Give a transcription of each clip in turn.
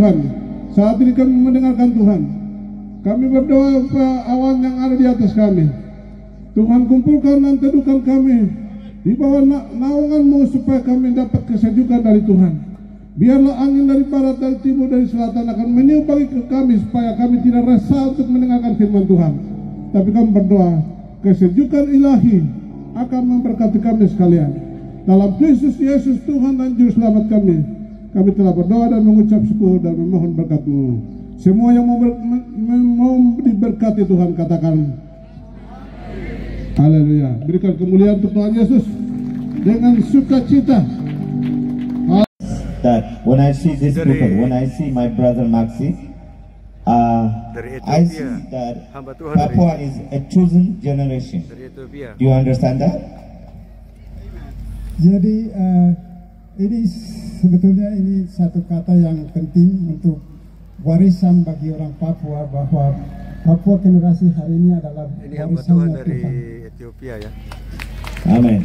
Tuhan. Saat ini kami mendengarkan Tuhan. Kami berdoa Pak awan yang ada di atas kami. Tuhan kumpulkan dan teduhkan kami di bawah naungan-Mu supaya kami dapat kesejukan dari Tuhan. Biarlah angin dari barat, dari timur, dari selatan akan meniup bagi kami supaya kami tidak resah untuk mendengarkan firman Tuhan. Tapi kami berdoa kesejukan ilahi akan memberkati kami sekalian. Dalam Kristus Yesus Tuhan dan Juru Selamat kami telah berdoa dan mengucap syukur dan memohon berkat-Mu. Semua yang mau diberkati Tuhan katakan haleluya. Berikan kemuliaan untuk Tuhan Yesus dengan sukacita. That when I see this people, when I see my brother Maxi, I see that Papua is a chosen generation. Do you understand that? Jadi ini sebetulnya ini satu kata yang penting untuk warisan bagi orang Papua, bahwa Papua generasi hari ini adalah warisan dari Tuhan. Ethiopia ya. Amen.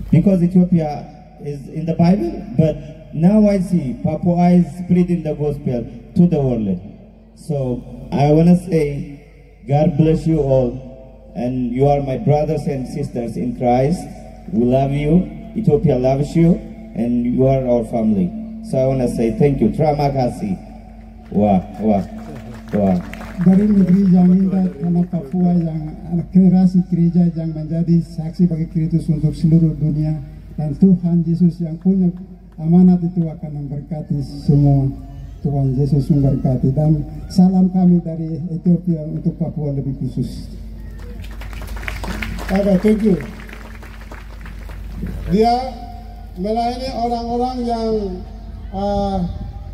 Because Ethiopia is in the Bible, but now I see Papua is spreading the gospel to the world. So I want to say, God bless you all, and you are my brothers and sisters in Christ. We love you. Ethiopia loves you, and you are our family. So I want to say thank you. Terima kasih. Wah. Dari negeri yang indah, tanah Papua yang generasi gereja yang menjadi saksi bagi Kristus untuk seluruh dunia, dan Tuhan Yesus yang punya amanat itu akan memberkati semua. Tuhan Yesus memberkati, dan salam kami dari Ethiopia untuk Papua lebih khusus. Oke, thank you. Dia melayani orang-orang yang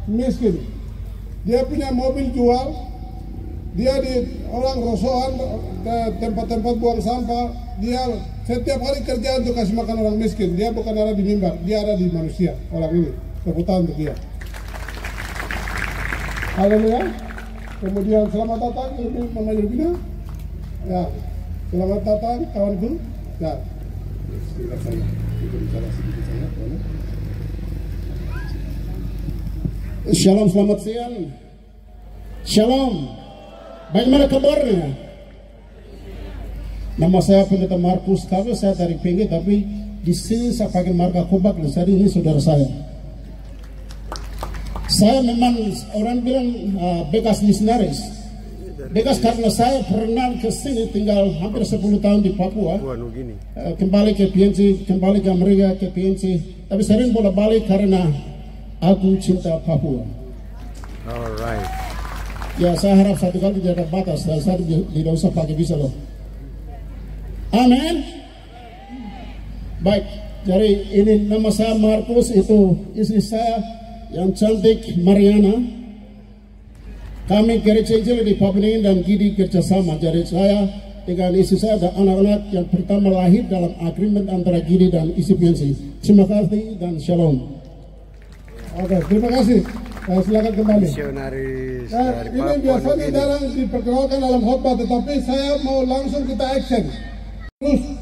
miskin. Dia punya mobil jual. Dia di orang rosohan, tempat-tempat buang sampah. Dia setiap hari kerja untuk kasih makan orang miskin. Dia bukan ada di mimbar, dia ada di manusia. Orang ini, tepuk tangan untuk dia. Haleluya. Kemudian selamat datang Mama Yurvina. Ya, selamat datang kawanku. Ya. Shalom, selamat siang. Shalom. Bagaimana kabarnya? Nama saya Pendeta Markus Kabe, saya dari PG, tapi di sini saya pakai marga Kobak, jadi ini saudara saya. Saya memang orang bilang bekas misionaris. Bekas karena saya pernah ke sini tinggal hampir 10 tahun di Papua. Kembali ke PNC, kembali ke Amerika, ke PNC. Tapi sering bolak-balik karena aku cinta Papua. Alright. Ya, saya harap satu kali tidak ada batas dan saya tidak usah pakai visa loh. Amin. Baik, jadi ini nama saya Markus, itu istri saya yang cantik Mariana. Kami gereja Injil di Papua dan Gidi kerjasama. Jadi saya dengan istri saya dan anak-anak yang pertama lahir dalam agreement antara Gidi dan ICPNC. Terima kasih dan shalom. Oke, terima kasih. Silakan kembali. Misionaris dari ini Papua biasanya jarang diperkenalkan dalam khotbah, tetapi saya mau langsung kita action. Terus,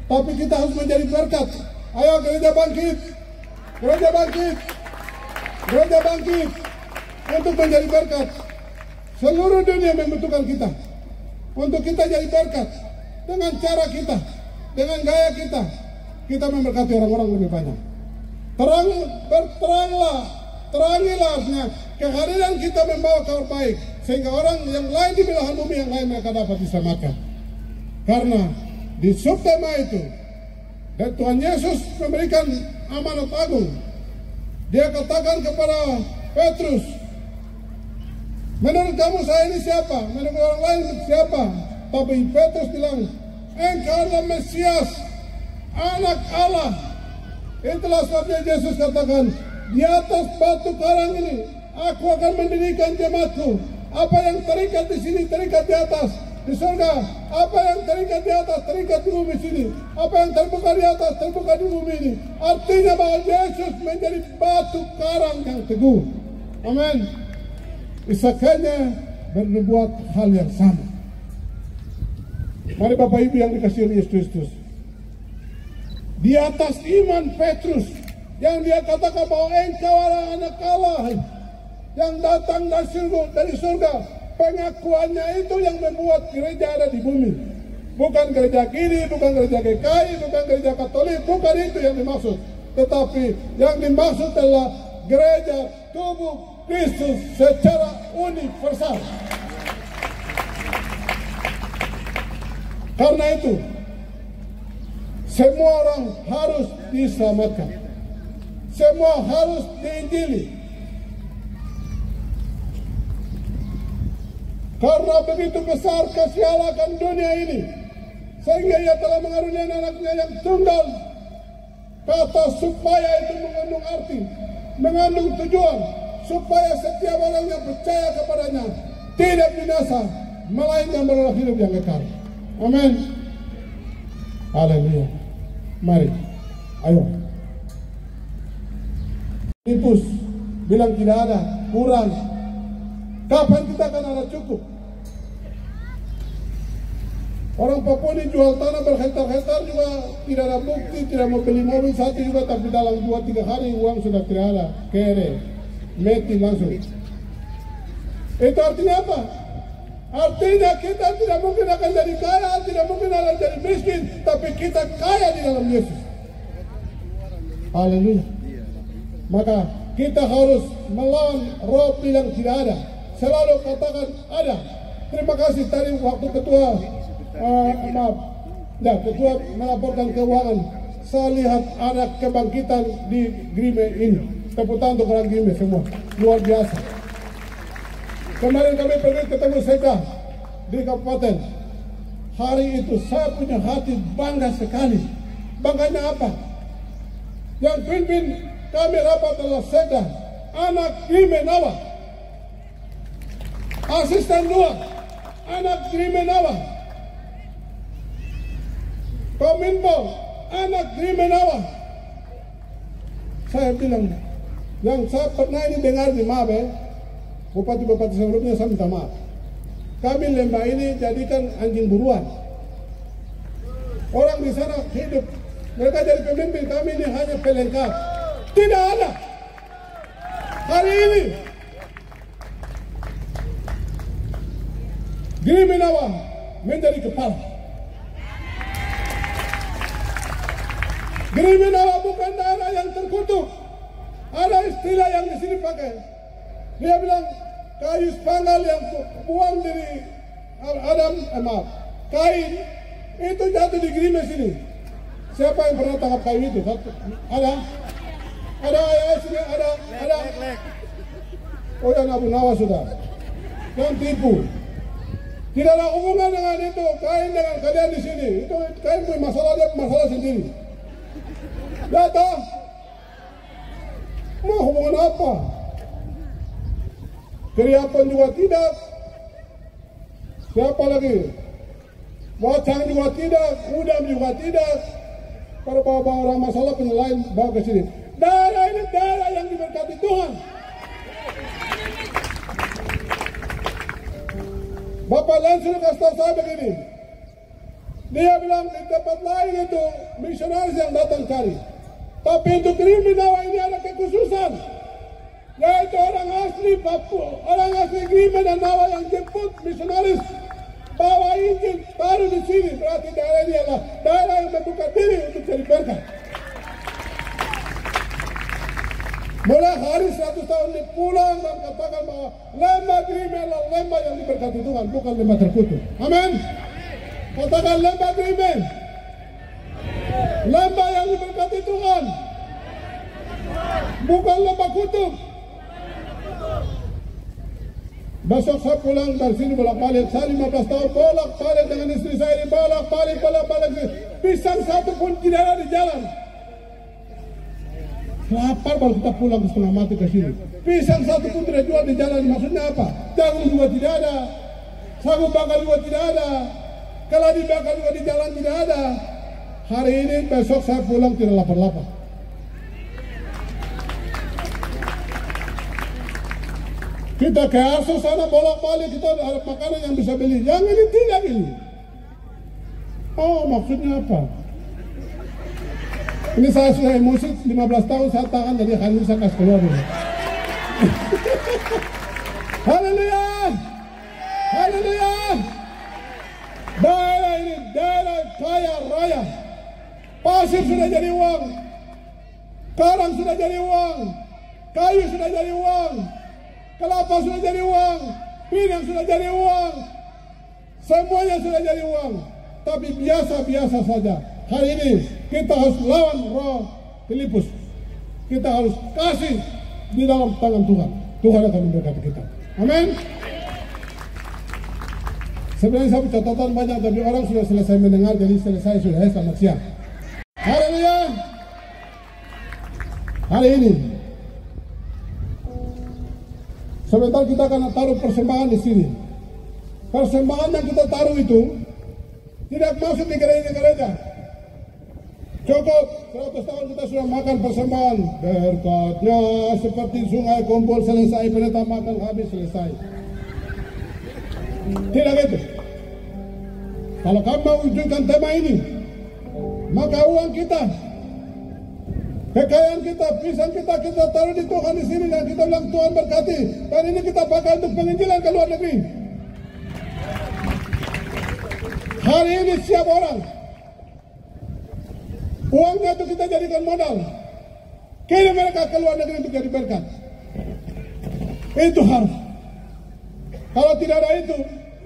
tapi kita harus menjadi berkat. Ayo gereja bangkit, gereja bangkit, gereja bangkit untuk menjadi berkat. Seluruh dunia membutuhkan kita untuk kita jadi berkat dengan cara kita, dengan gaya kita. Kita memberkati orang-orang lebih banyak. Terangilah kehadiran kita membawa kabar baik, sehingga orang yang lain di belahan bumi yang lain mereka dapat diselamatkan. Karena di subtema itu, dan Tuhan Yesus memberikan amanat agung. Dia katakan kepada Petrus, menurut kamu saya ini siapa? Menurut orang lain siapa? Tapi Petrus bilang, engkau adalah Mesias, anak Allah. Itulah sebabnya Yesus katakan, di atas batu karang ini aku akan mendirikan jemaatku. Apa yang terikat di sini terikat di atas di surga. Apa yang terikat di atas terikat di bumi sini. Apa yang terbuka di atas terbuka di bumi ini. Artinya bahwa Yesus menjadi batu karang yang teguh. Amin. Isakanya berbuat hal yang sama. Mari Bapak Ibu yang dikasihi oleh Yesus Kristus, di atas iman Petrus yang dia katakan bahwa engkau adalah anak Allah yang datang dari surga. Pengakuannya itu yang membuat gereja ada di bumi. Bukan gereja kini, bukan gereja GKI, bukan gereja Katolik, bukan itu yang dimaksud. Tetapi yang dimaksud adalah gereja tubuh Kristus secara universal. Karena itu, semua orang harus diselamatkan. Semua harus diinjili. Karena begitu besar kasih Allah akan dunia ini, sehingga ia telah mengaruniakan anaknya yang tunggal. Kata supaya itu mengandung arti, mengandung tujuan, supaya setiap orang yang percaya kepadanya tidak binasa, melainkan beroleh hidup yang kekal. Amin. Haleluya. Mari, ayo. Filipus bilang tidak ada, kurang. Kapan kita akan ada cukup? Orang Papua ini jual tanah berhektar-hektar juga tidak ada bukti, tidak mau beli mobil satu juga, tapi dalam 2-3 hari uang sudah tidak ada, kere, mati langsung. Itu artinya apa? Artinya kita tidak mungkin akan jadi kaya, tidak mungkin akan jadi miskin, tapi kita kaya di dalam Yesus. Haleluya. Maka kita harus melawan roh bilang tidak ada. Selalu katakan ada. Terima kasih tadi waktu ketua melaporkan keuangan, saya lihat ada kebangkitan di Grime ini. Tepuk tangan untuk orang Grime semua, luar biasa. Kemarin kami pergi ketemu Sekda di kabupaten. Hari itu saya punya hati bangga sekali. Bangganya apa? Yang pimpin kami rapat adalah Sekda, anak Grime Nawa. Asisten 2, anak Grime Nawa. Kominfo, anak Grime Nawa. Saya bilang, yang saya pernah ini dengar di Mabe, bupati-bupati sebelumnya saya minta maaf. Kami lembah ini jadikan anjing buruan. Orang di sana hidup, mereka jadi pemimpin, kami ini hanya pelengkap. Tidak ada. Hari ini, Grime Nawa menjadi kepala. Grime Nawa bukan daerah yang terkutuk. Ada istilah yang di sini pakai. Dia bilang kayu spanggal yang buang dari Kain itu jatuh di Grime sini. Siapa yang pernah tangkap kayu itu? Ada ayah sini, ada. Oh yang Abu Nawas sudah. Jangan tipu. Tidak ada hubungan dengan itu. Kain dengan kalian di sini. Itu Kain punya masalah sendiri. Datang. Mau hubungan apa? Keriapan juga tidak. Siapa lagi? Wacang juga tidak. Udam juga tidak. Kalau bawa-bawa orang masalah penyelain bawa ke sini. Daerah ini daerah yang diberkati Tuhan. Bapak Lansur kasih tahu saya begini. Dia bilang di tempat lain itu misionaris yang datang cari. Tapi untuk Grime Nawa ini ada kekhususan. Yaitu orang asli Papua, orang asli Grime dan Nawa yang jemput misionaris bawa Injil baru di sini. Berarti daerah ini adalah daerah yang membuka diri untuk jadi berkat. Mulai hari 100 tahun dipulang dan katakan bahwa lembah Grime adalah lembah yang diberkati Tuhan, bukan lembah terkutuk. Amin. Katakan lembah Grime, lembah yang diberkati Tuhan, bukan lembah kutuk. Besok saya pulang dari sini bolak-balik, saya 15 tahun bolak-balik dengan istri saya ini bolak-balik. Pisang satu pun tidak ada di jalan. Lapar baru kita pulang ke setengah mati ke sini. Pisang satu pun tidak jual di jalan, maksudnya apa? Jagung juga tidak ada, sagu bakar juga tidak ada, keladi bakar juga di jalan tidak ada. Hari ini besok saya pulang tidak lapar-lapar. Kita ke Arso sana bolak-balik, kita ada makanan yang bisa beli. Yang ini tidak ini. Oh, maksudnya apa? Ini saya sudah emosi 15 tahun saya tahan jadi hari ini saya kasih keluar dulu. Haleluya. Haleluya. Daerah ini daerah kaya raya. Pasir sudah jadi uang. Karang sudah jadi uang. Kayu sudah jadi uang. Kelapa sudah jadi uang. Pinang sudah jadi uang. Semuanya sudah jadi uang. Tapi biasa-biasa saja. Hari ini kita harus lawan roh Filipus. Kita harus kasih di dalam tangan Tuhan. Tuhan akan memberkati kita. Amin. Sebenarnya saya catatan banyak, tapi orang sudah selesai mendengar, jadi selesai sudah. Selamat siang. Haleluya. Hari ini sebentar kita akan taruh persembahan di sini. Persembahan yang kita taruh itu tidak masuk di gereja-gereja. Cukup 100 tahun kita sudah makan persembahan. Berkatnya seperti sungai kumpul selesai, pendeta makan habis selesai. Tidak gitu. Kalau kamu mewujudkan tema ini, maka uang kita, kekayaan kita, pisang kita taruh di Tuhan di sini dan kita bilang Tuhan berkati. Dan ini kita pakai untuk penginjilan ke luar negeri. Hari ini siap orang. Uangnya itu kita jadikan modal. Kirim mereka ke luar negeri untuk jadi berkat. Itu harus. Kalau tidak ada itu,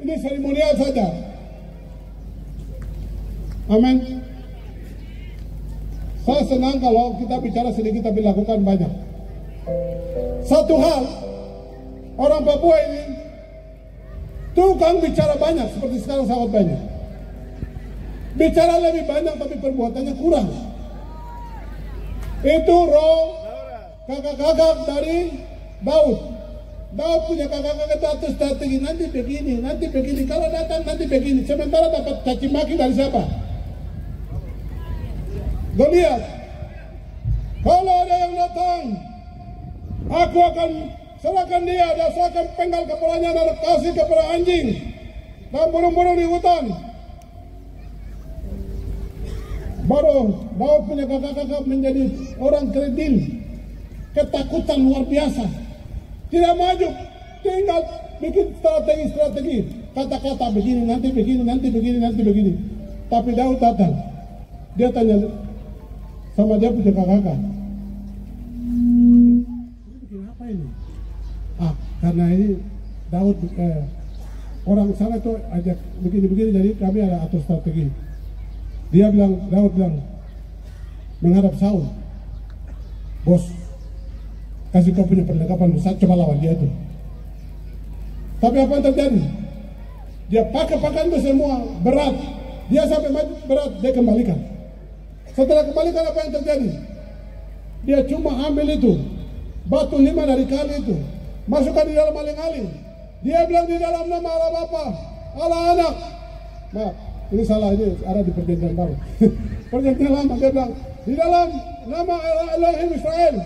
ini seremonial saja. Amin. Saya senang kalau kita bicara sedikit tapi lakukan banyak. Satu hal, orang Papua ini tukang bicara banyak seperti sekarang sahabat banyak. Bicara lebih banyak tapi perbuatannya kurang. Itu roh kakak-kakak dari Daud. Daud punya kakak-kakak atas strategi nanti begini. Kalau datang nanti begini. Sementara dapat caci maki dari siapa? Goliat. Kalau ada yang datang, aku akan serahkan dia dan saya akan penggal kepalanya dan kasih kepada anjing dan burung-burung di hutan. Baru Daud punya kakak-kakak menjadi orang kerdil, ketakutan luar biasa, tidak maju, tinggal bikin strategi, kata-kata begini, nanti begini. Tapi Daud datang, dia tanya sama dia punya kakak, ini bikin apa ini? Karena ini Daud orang sana tuh ajak begini, jadi kami ada atur strategi. Daud bilang menghadap Saul, bos, kasih kau punya perlengkapan besar, coba lawan dia itu. Tapi apa yang terjadi? Dia pakai pakaian itu semua berat, dia sampai maju berat, dia kembalikan. Setelah kembalikan apa yang terjadi? Dia cuma ambil itu batu 5 dari kali itu, masukkan di dalam aling-aling. Dia bilang di dalam nama Allah Bapa, Allah Anak. Maaf, ini salah, ini ada di perjanjian baru. Perjanjian lama dia bilang di dalam nama Elohim Israel,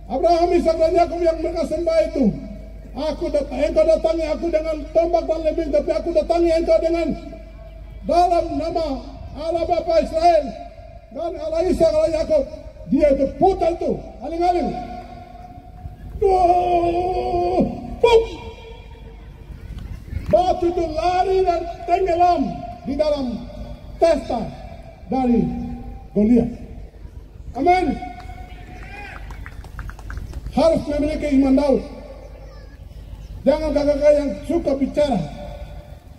Abraham, Ishak dan Yakub yang mereka sembah itu. Engkau datangi aku dengan tombak dan lembing, tapi aku datangi engkau dengan dalam nama Allah Bapa Israel dan Allah Ishak, Allah Yakub. Dia itu putar itu aling-aling. Pum! Batu itu lari dan tenggelam di dalam testa dari Goliat. Amin. Harus memiliki iman Daud. Jangan kakak-kakak yang suka bicara.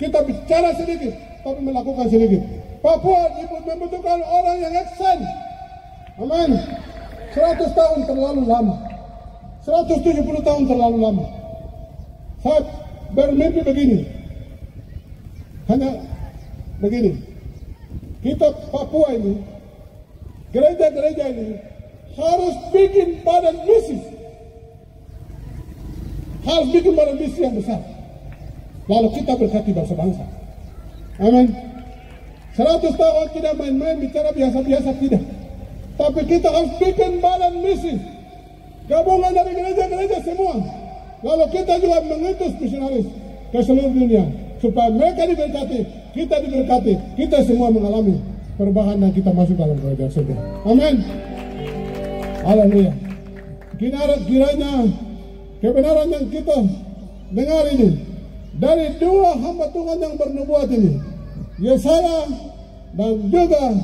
Kita bicara sedikit, tapi melakukan sedikit. Papua membutuhkan orang yang eksen. Amin. 100 tahun terlalu lama. 170 tahun terlalu lama. Saya bermimpi begini. Hanya begini. Kita Papua ini, gereja-gereja ini harus bikin badan misi. Harus bikin badan misi yang besar. Lalu kita berkati bangsa-bangsa. Amin. 100 tahun tidak main-main bicara biasa-biasa, tidak. Tapi kita harus bikin badan misi. Gabungan dari gereja-gereja semua. Lalu kita juga mengutus misionaris ke seluruh dunia. Supaya mereka diberkati, kita diberkati, kita semua mengalami perubahan dan kita masuk dalam kerajaan surga. Amin. Haleluya. Kiranya kebenaran yang kita dengar ini dari dua hamba Tuhan yang bernubuat ini, Yesaya dan juga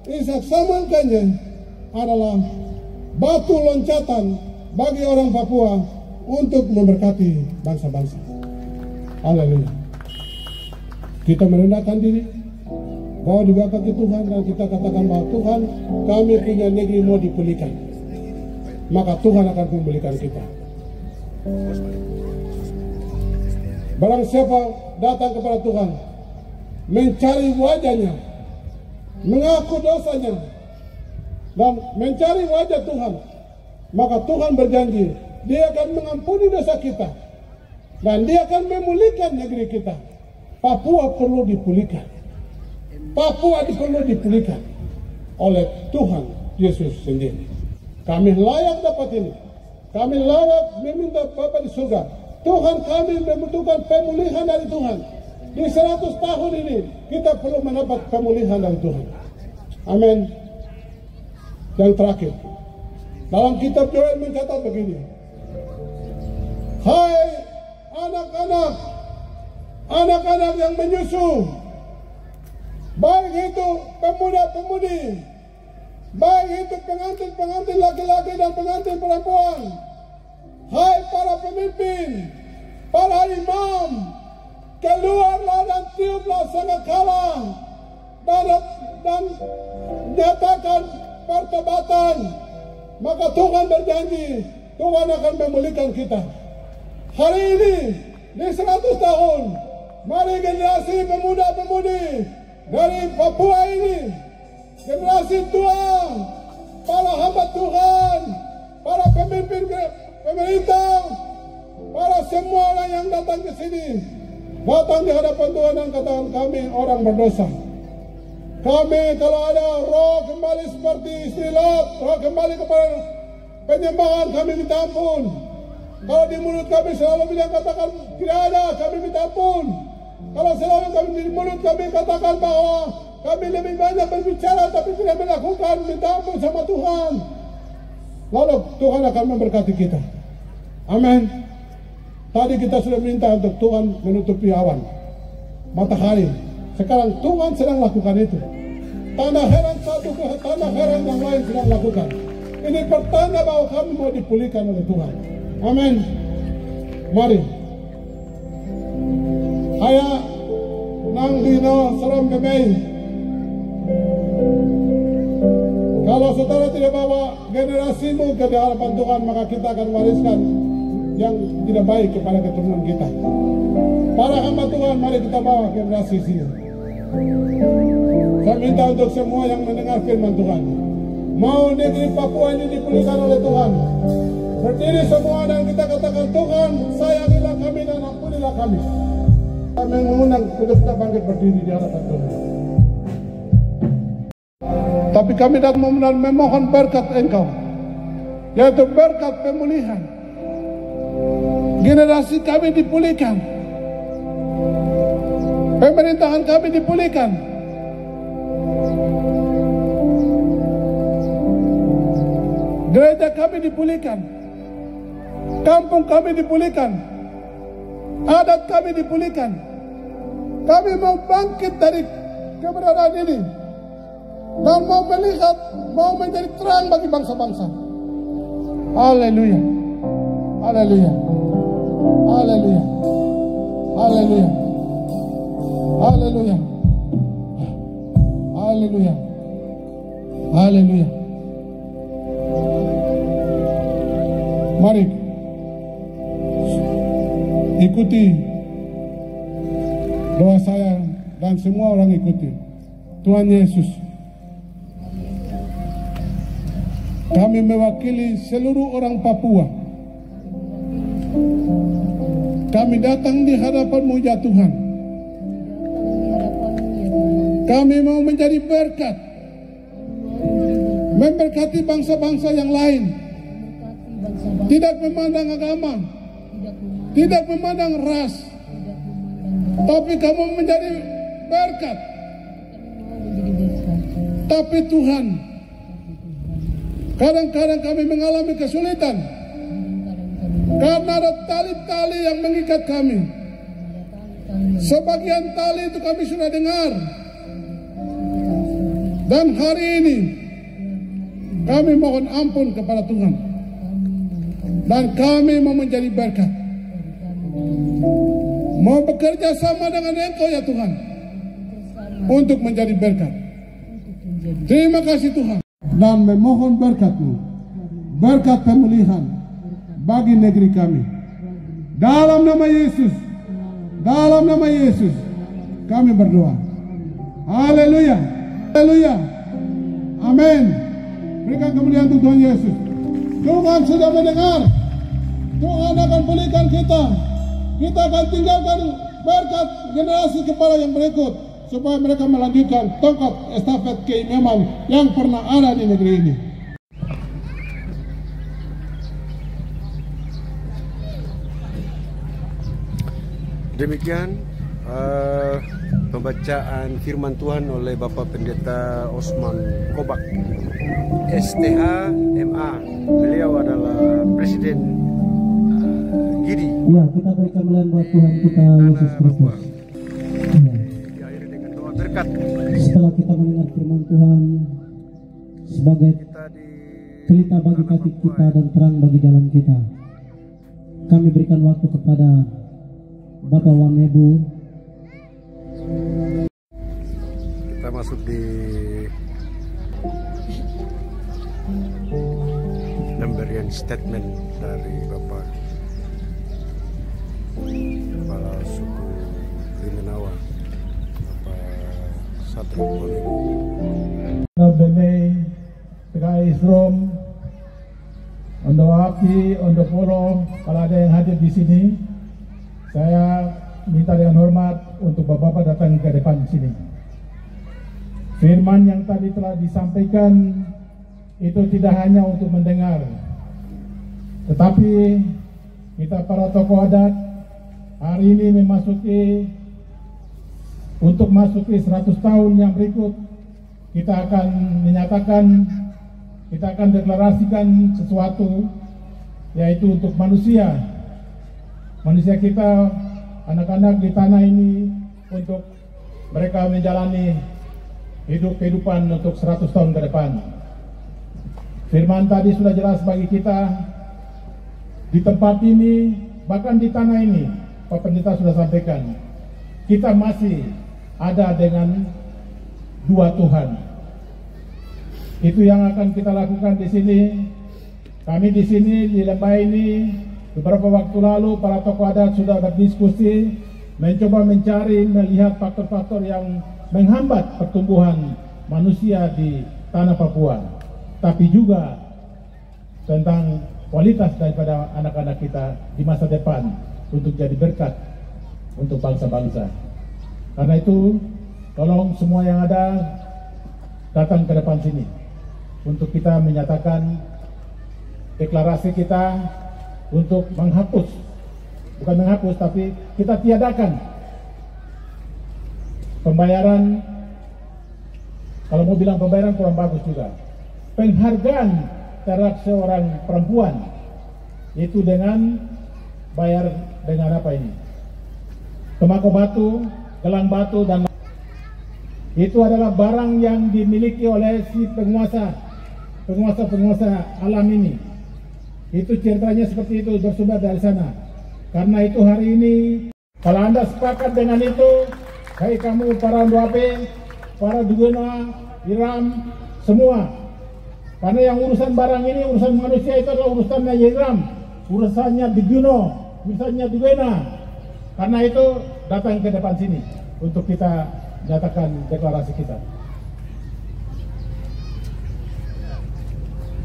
Ishak Samuelkanya, adalah batu loncatan bagi orang Papua untuk memberkati bangsa-bangsa. Haleluya. Kita merendahkan diri, bawa juga kaki Tuhan, dan kita katakan bahwa Tuhan, kami punya negeri mau dipulihkan. Maka Tuhan akan memulihkan kita. Barang siapa datang kepada Tuhan, mencari wajahnya, mengaku dosanya, dan mencari wajah Tuhan, maka Tuhan berjanji, Dia akan mengampuni dosa kita, dan Dia akan memulihkan negeri kita. Papua perlu dipulihkan. Papua perlu dipulihkan oleh Tuhan Yesus sendiri. Kami layak dapat ini. Kami layak meminta Bapa di surga. Tuhan, kami membutuhkan pemulihan dari Tuhan. Di 100 tahun ini kita perlu mendapat pemulihan dari Tuhan. Amin. Yang terakhir, dalam kitab Yoel mencatat begini: hai anak-anak yang menyusu, baik itu pemuda-pemudi, baik itu pengantin-pengantin laki-laki dan pengantin perempuan, hai para pemimpin, para imam, keluarlah dan tiuplah sangkakala dan nyatakan pertobatan, maka Tuhan berjanji Tuhan akan memulihkan kita. Hari ini di 100 tahun, mari generasi pemuda-pemudi dari Papua ini, generasi tua, para hamba Tuhan, para pemimpin pemerintah, para semua orang yang datang ke sini, datang di hadapan Tuhan dan katakan, kami orang berdosa. Kami kalau ada roh kembali seperti istri Lot, roh kembali kepada penyembahan, kami minta ampun. Kalau di mulut kami selalu bilang katakan tidak ada, kami minta ampun. Kalau selalu kami di mulut kami katakan bahwa kami lebih banyak berbicara tapi tidak melakukan, minta ampun sama Tuhan. Lalu Tuhan akan memberkati kita. Amin. Tadi kita sudah minta untuk Tuhan menutupi awan, matahari. Sekarang Tuhan sedang lakukan itu. Tanda heran satu ke tanda heran yang lain sedang lakukan. Ini pertanda bahwa kami mau dipulihkan oleh Tuhan. Amin. Mari. Haya nang dino salam kami. Kalau saudara tidak bawa generasimu ke hadapan Tuhan, maka kita akan wariskan yang tidak baik kepada keturunan kita. Para hamba Tuhan, mari kita bawa generasi sini. Saya minta untuk semua yang mendengar firman Tuhan, mau negeri Papua ini dipulihkan oleh Tuhan, berdiri semua dan kita katakan, Tuhan, sayangilah kami dan ampunilah kami. Kami mengundang untuk kita bangkit berdiri di hadapan Tuhan. Tapi kami datang memohon berkat Engkau, yaitu berkat pemulihan. Generasi kami dipulihkan, pemerintahan kami dipulihkan. Gereja kami dipulihkan, kampung kami dipulihkan, adat kami dipulihkan. Kami mau bangkit dari keberadaan ini dan mau melihat, mau menjadi terang bagi bangsa-bangsa. Haleluya, haleluya, haleluya, haleluya, haleluya, haleluya, haleluya. Mari ikuti doa saya dan semua orang ikuti. Tuhan Yesus, kami mewakili seluruh orang Papua. Kami datang di hadapan-Mu ya Tuhan. Kami mau menjadi berkat, memberkati bangsa-bangsa yang lain. Tidak memandang agama, tidak memandang ras, tapi kamu menjadi berkat Tapi Tuhan, kadang-kadang kami mengalami kesulitan karena ada tali-tali yang mengikat kami. Sebagian tali itu kami sudah dengar. Dan hari ini kami mohon ampun kepada Tuhan. Dan kami mau menjadi berkat. Mau bekerja sama dengan Engkau ya Tuhan, untuk menjadi berkat. Terima kasih Tuhan. Dan memohon berkat-Mu, berkat pemulihan bagi negeri kami. Dalam nama Yesus, dalam nama Yesus kami berdoa. Haleluya, haleluya, amin. Berikan kemuliaan untuk Tuhan Yesus. Tuhan sudah mendengar. Tuhan akan pulihkan kita. Kita akan tinggalkan berkat generasi kepala yang berikut, supaya mereka melanjutkan tongkat estafet keimaman yang pernah ada di negeri ini. Demikian pembacaan firman Tuhan oleh Bapak Pendeta Osman Kobak, STH MA. Beliau adalah Presiden Gidi. Ya, kita berikan kemuliaan buat Tuhan kita Yesus Kristus. Diakhiri dengan doa berkat. Setelah kita mendengar firman Tuhan sebagai pelita bagi kaki kita dan terang bagi jalan kita, kami berikan waktu kepada Bapak Wamebu. Kita masuk di pemberian statement dari Bapak Kepala Suku Rimenawa, Bapak Satrio Wamebu. Bene, Tegais Rom, Ondo Api, Ondo Polo, kalau ada yang hadir di sini, saya minta dengan hormat untuk Bapak-Bapak datang ke depan sini. Firman yang tadi telah disampaikan itu tidak hanya untuk mendengar, tetapi kita para tokoh adat hari ini untuk masuki 100 tahun yang berikut, kita akan menyatakan, kita akan deklarasikan sesuatu, yaitu untuk manusia kita, anak-anak di tanah ini, untuk mereka menjalani kehidupan untuk 100 tahun ke depan. Firman tadi sudah jelas bagi kita. Di tempat ini, bahkan di tanah ini, Pak Pendeta sudah sampaikan, kita masih ada dengan dua Tuhan. Itu yang akan kita lakukan di sini. Kami di sini di lembah ini, beberapa waktu lalu para tokoh adat sudah berdiskusi, mencoba mencari, melihat faktor-faktor yang menghambat pertumbuhan manusia di tanah Papua, tapi juga tentang kualitas daripada anak-anak kita di masa depan untuk jadi berkat untuk bangsa-bangsa. Karena itu, tolong semua yang ada datang ke depan sini untuk kita menyatakan deklarasi kita untuk menghapus, bukan menghapus, tapi kita tiadakan pembayaran, kalau mau bilang pembayaran kurang bagus juga, penghargaan terhadap seorang perempuan, itu dengan bayar dengan apa ini? Tembakau batu, gelang batu, dan itu adalah barang yang dimiliki oleh si penguasa alam ini. Itu ceritanya seperti itu, bersumber dari sana. Karena itu hari ini, kalau Anda sepakat dengan itu, hai kamu para Nduape, para Dugena, Iram, semua. Karena yang urusan barang ini, urusan manusia itu adalah urusannya Iram, urusannya Dugena, urusannya Dugena. Karena itu datang ke depan sini untuk kita nyatakan deklarasi kita.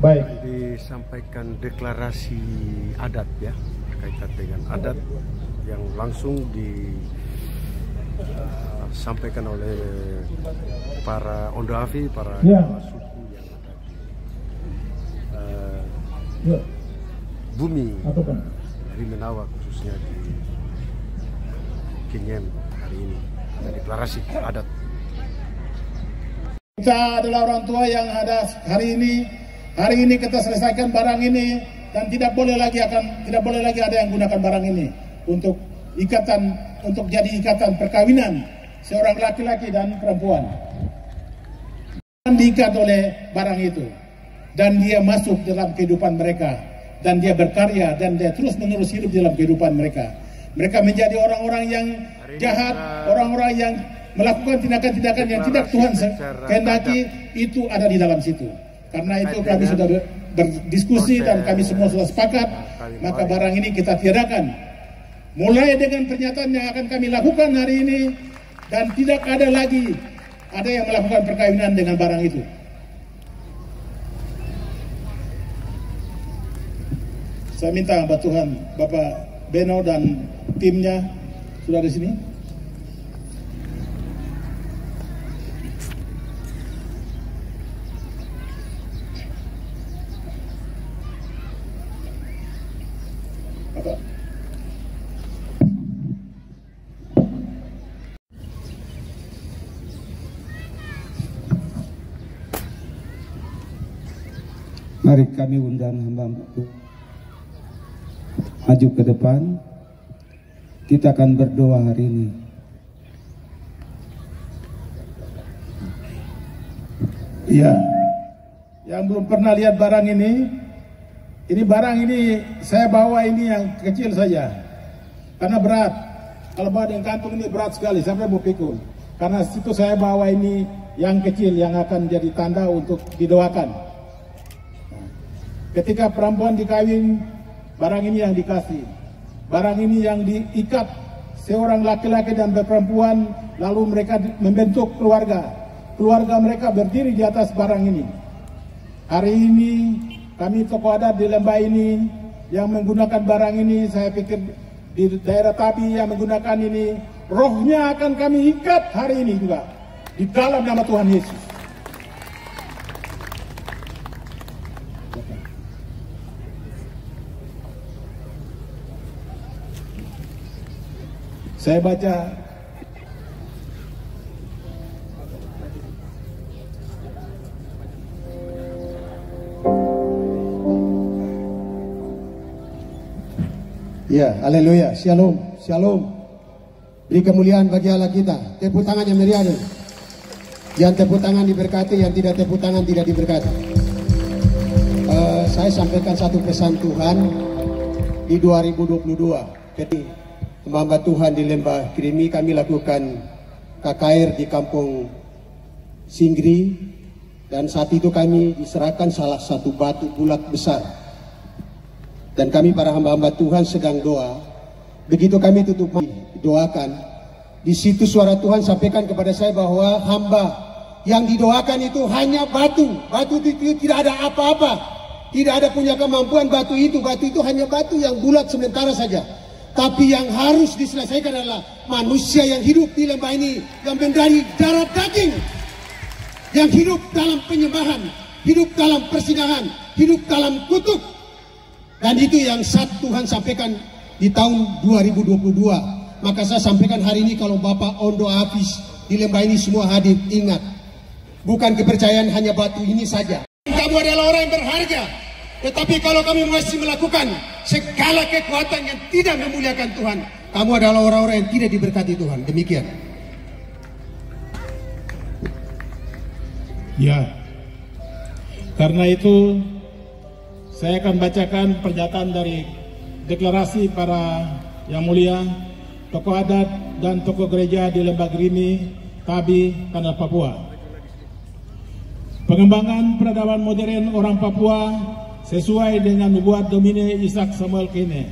Baik. Disampaikan deklarasi adat ya, berkaitan dengan adat yang langsung disampaikan oleh para Ondoafi, para suku yang ada di bumi Rimenawa, khususnya di Kenyam hari ini, ada deklarasi adat. Kita adalah orang tua yang ada hari ini kita selesaikan barang ini, dan tidak boleh lagi ada yang gunakan barang ini untuk jadi ikatan perkawinan seorang laki-laki dan perempuan. Diikat oleh barang itu, dan dia masuk dalam kehidupan mereka, dan dia berkarya, dan dia terus menerus hidup dalam kehidupan mereka. Mereka menjadi orang-orang yang jahat, orang-orang yang melakukan tindakan-tindakan yang tidak Tuhan kehendaki, itu ada di dalam situ. Karena itu kami sudah berdiskusi dan kami semua sudah sepakat, maka barang ini kita tiadakan. Mulai dengan pernyataan yang akan kami lakukan hari ini, dan tidak ada lagi ada yang melakukan perkawinan dengan barang itu. Saya minta hamba Tuhan, Bapak Beno dan timnya sudah di sini. Bapak. Mari kami undang hamba-hamba maju ke depan. Kita akan berdoa hari ini. Iya, yang belum pernah lihat barang ini barang ini saya bawa ini yang kecil saja, karena berat. Kalau bawa dengan kantung ini berat sekali, sampai mau pikul. Karena situ saya bawa ini yang kecil yang akan jadi tanda untuk didoakan. Ketika perempuan dikawin, barang ini yang dikasih, barang ini yang diikat seorang laki-laki dan perempuan, lalu mereka membentuk keluarga. Keluarga mereka berdiri di atas barang ini. Hari ini kami tokoh adat di lembah ini yang menggunakan barang ini, saya pikir di daerah Tabi yang menggunakan ini, rohnya akan kami ikat hari ini juga di dalam nama Tuhan Yesus. Saya baca ya, haleluya, shalom, shalom. Beri kemuliaan bagi Allah kita. Tepuk tangan yang meriah. Yang tepuk tangan diberkati, yang tidak tepuk tangan tidak diberkati. Saya sampaikan satu pesan Tuhan di 2022. Jadi hamba Tuhan di Lembah Krimi, kami lakukan KKR di Kampung Singgri, dan saat itu kami diserahkan salah satu batu bulat besar, dan kami para hamba-hamba Tuhan sedang doa. Begitu kami tutup doakan, di situ suara Tuhan sampaikan kepada saya bahwa hamba yang didoakan itu hanya batu itu tidak ada apa-apa, tidak ada punya kemampuan. Batu itu hanya batu yang bulat sementara saja. Tapi yang harus diselesaikan adalah manusia yang hidup di lembah ini, yang menjadi darah daging, yang hidup dalam penyembahan, hidup dalam persinahan, hidup dalam kutuk. Dan itu yang Tuhan sampaikan di tahun 2022. Maka saya sampaikan hari ini, kalau Bapak Ondo Hafiz di lembah ini semua hadir, ingat, bukan kepercayaan hanya batu ini saja. Kamu adalah orang yang berharga. Tetapi kalau kami masih melakukan segala kekuatan yang tidak memuliakan Tuhan, kamu adalah orang-orang yang tidak diberkati Tuhan. Demikian. Ya, karena itu saya akan bacakan pernyataan dari deklarasi para yang mulia, tokoh adat dan tokoh gereja di Lembah Krimi, Tabi, Tanah Papua. Pengembangan peradaban modern orang Papua sesuai dengan nubuat Domine Ishak Samuel Kene.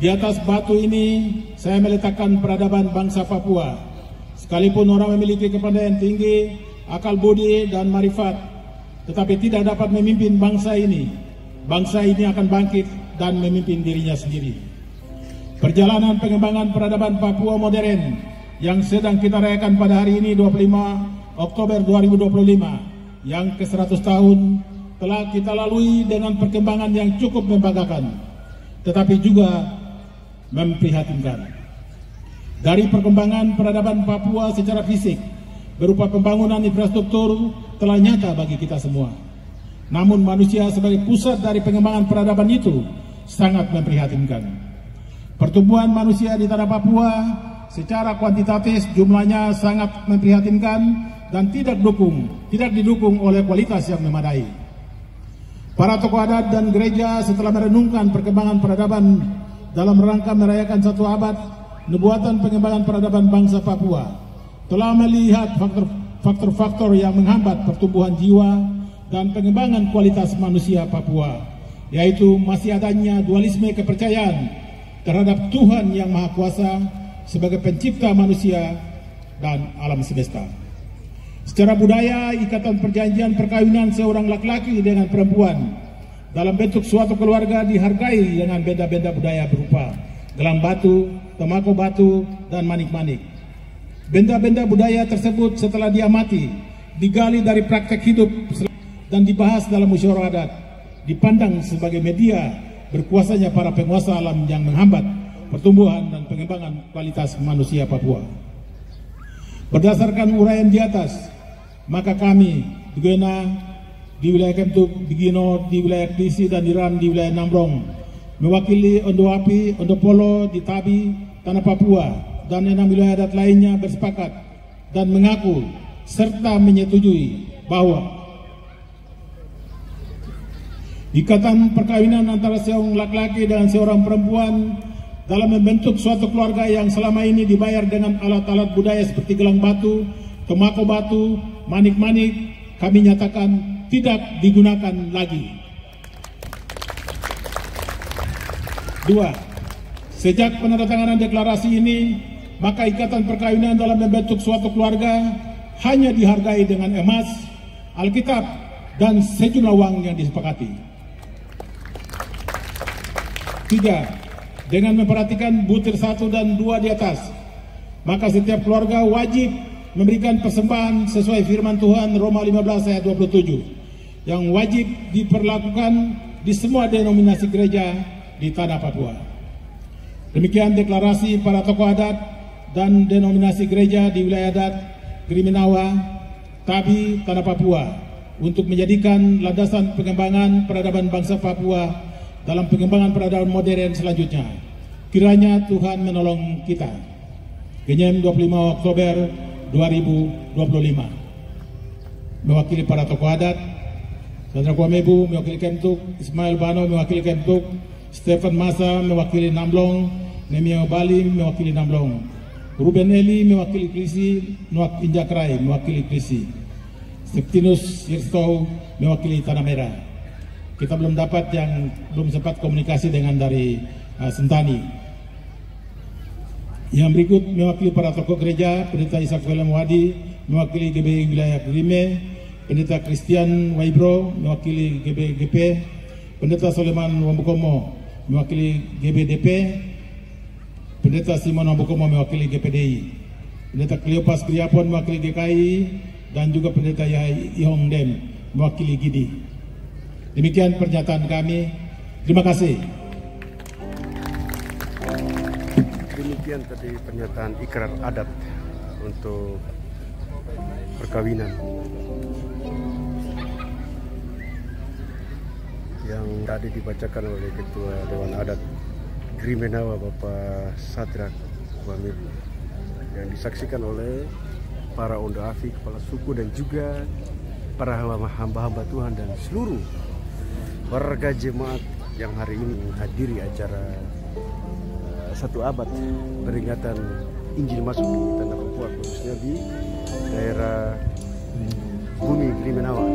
Di atas batu ini saya meletakkan peradaban bangsa Papua. Sekalipun orang memiliki kepandaian tinggi, akal budi dan marifat, tetapi tidak dapat memimpin bangsa ini. Bangsa ini akan bangkit dan memimpin dirinya sendiri. Perjalanan pengembangan peradaban Papua modern yang sedang kita rayakan pada hari ini 25 Oktober 2025 yang ke-100 tahun telah kita lalui dengan perkembangan yang cukup membanggakan, tetapi juga memprihatinkan. Dari perkembangan peradaban Papua secara fisik, berupa pembangunan infrastruktur telah nyata bagi kita semua. Namun manusia sebagai pusat dari pengembangan peradaban itu sangat memprihatinkan. Pertumbuhan manusia di tanah Papua secara kuantitatif jumlahnya sangat memprihatinkan dan tidak didukung oleh kualitas yang memadai. Para tokoh adat dan gereja setelah merenungkan perkembangan peradaban dalam rangka merayakan 1 abad nubuatan pengembangan peradaban bangsa Papua, telah melihat faktor-faktor yang menghambat pertumbuhan jiwa dan pengembangan kualitas manusia Papua, yaitu masih adanya dualisme kepercayaan terhadap Tuhan yang Maha Kuasa sebagai pencipta manusia dan alam semesta. Secara budaya, ikatan perjanjian perkawinan seorang laki-laki dengan perempuan dalam bentuk suatu keluarga dihargai dengan benda-benda budaya berupa gelang batu, temako batu, dan manik-manik. Benda-benda budaya tersebut setelah dia mati, digali dari praktek hidup dan dibahas dalam musyawarah adat, dipandang sebagai media berkuasanya para penguasa alam yang menghambat pertumbuhan dan pengembangan kualitas manusia Papua. Berdasarkan uraian di atas, maka kami di Guena, di wilayah Kemtuk, di Gino, di wilayah Klisi, dan di Ram, di wilayah Nambrong, mewakili Ondoapi, Ondopolo, di Tabi, Tanah Papua, dan 6 wilayah adat lainnya bersepakat dan mengaku serta menyetujui bahwa ikatan perkawinan antara seorang laki-laki dan seorang perempuan dalam membentuk suatu keluarga yang selama ini dibayar dengan alat-alat budaya seperti gelang batu, temako batu, manik-manik, kami nyatakan tidak digunakan lagi. 2. Sejak penandatanganan deklarasi ini, maka ikatan perkawinan dalam membentuk suatu keluarga hanya dihargai dengan emas, Alkitab, dan sejumlah uang yang disepakati. 3. Dengan memperhatikan butir 1 dan 2 di atas, maka setiap keluarga wajib memberikan persembahan sesuai firman Tuhan Roma 15 ayat 27 yang wajib diperlakukan di semua denominasi gereja di tanah Papua. Demikian deklarasi para tokoh adat dan denominasi gereja di wilayah adat Kriminawa, Tabi, tanah Papua untuk menjadikan landasan pengembangan peradaban bangsa Papua dalam pengembangan peradaban modern selanjutnya. Kiranya Tuhan menolong kita. Genyem 25 Oktober 2025. Mewakili para tokoh adat, Sandra Kwamebu mewakili Kemtuk, Ismail Bano mewakili Kemtuk, Stephen Masa mewakili Namblong, Nemio Bali mewakili Namblong, Ruben Eli mewakili Klisi, Nuak Injakrai mewakili Klisi, Septinus Hirsto mewakili Tanah Merah. Kita belum sempat komunikasi dengan dari Sentani. Yang berikut mewakili para tokoh gereja, Pendeta Ishak William Wadi mewakili GBI wilayah Grime, Pendeta Christian Waibro mewakili GBGP, Pendeta Soleman Wambukomo mewakili GBDP, Pendeta Simon Wambukomo mewakili GPDI, Pendeta Cleopas Kriapon mewakili GKI, dan juga Pendeta Ihong Dem mewakili GIDI. Demikian pernyataan kami. Terima kasih. Demikian tadi pernyataan ikrar adat untuk perkawinan yang tadi dibacakan oleh Ketua Dewan Adat Kriminawa Bapak Sadrak Wamil, yang disaksikan oleh para Ondo Afi, kepala suku, dan juga para hamba-hamba Tuhan dan seluruh warga jemaat yang hari ini menghadiri acara 1 abad peringatan Injil masuk di tanah Papua, khususnya di daerah bumi Kriminawa.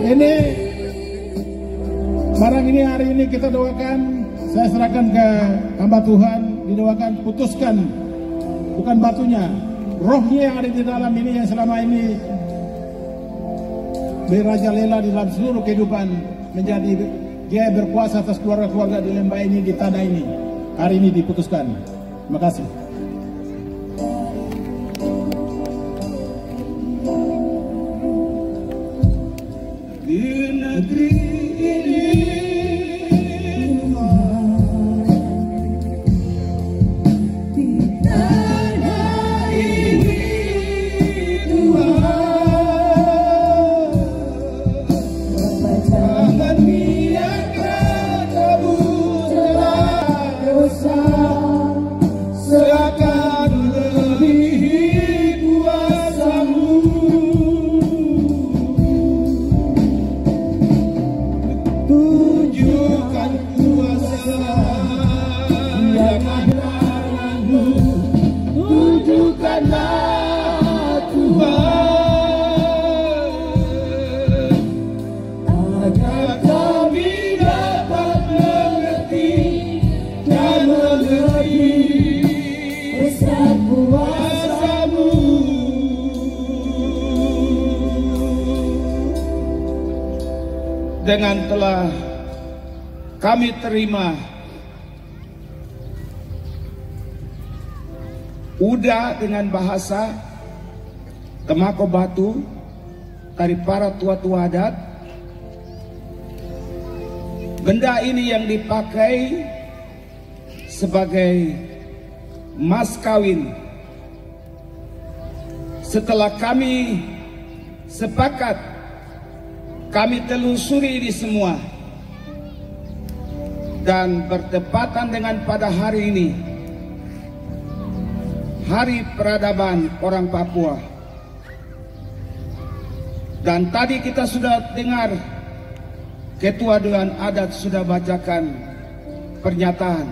Ini barang ini hari ini kita doakan, saya serahkan ke hamba Tuhan, didoakan putuskan, bukan batunya, rohnya yang ada di dalam ini yang selama ini merajalela di dalam seluruh kehidupan, menjadi dia berkuasa atas keluarga-keluarga di lembah ini, di tanah ini. Hari ini diputuskan. Terima kasih. Di negeri ini dengan telah kami terima udah dengan bahasa temako batu dari para tua-tua adat. Benda ini yang dipakai sebagai mas kawin. Setelah kami sepakat, kami telusuri ini semua, dan bertepatan dengan pada hari ini, Hari Peradaban Orang Papua. Dan tadi kita sudah dengar Ketua Dewan Adat sudah bacakan pernyataan.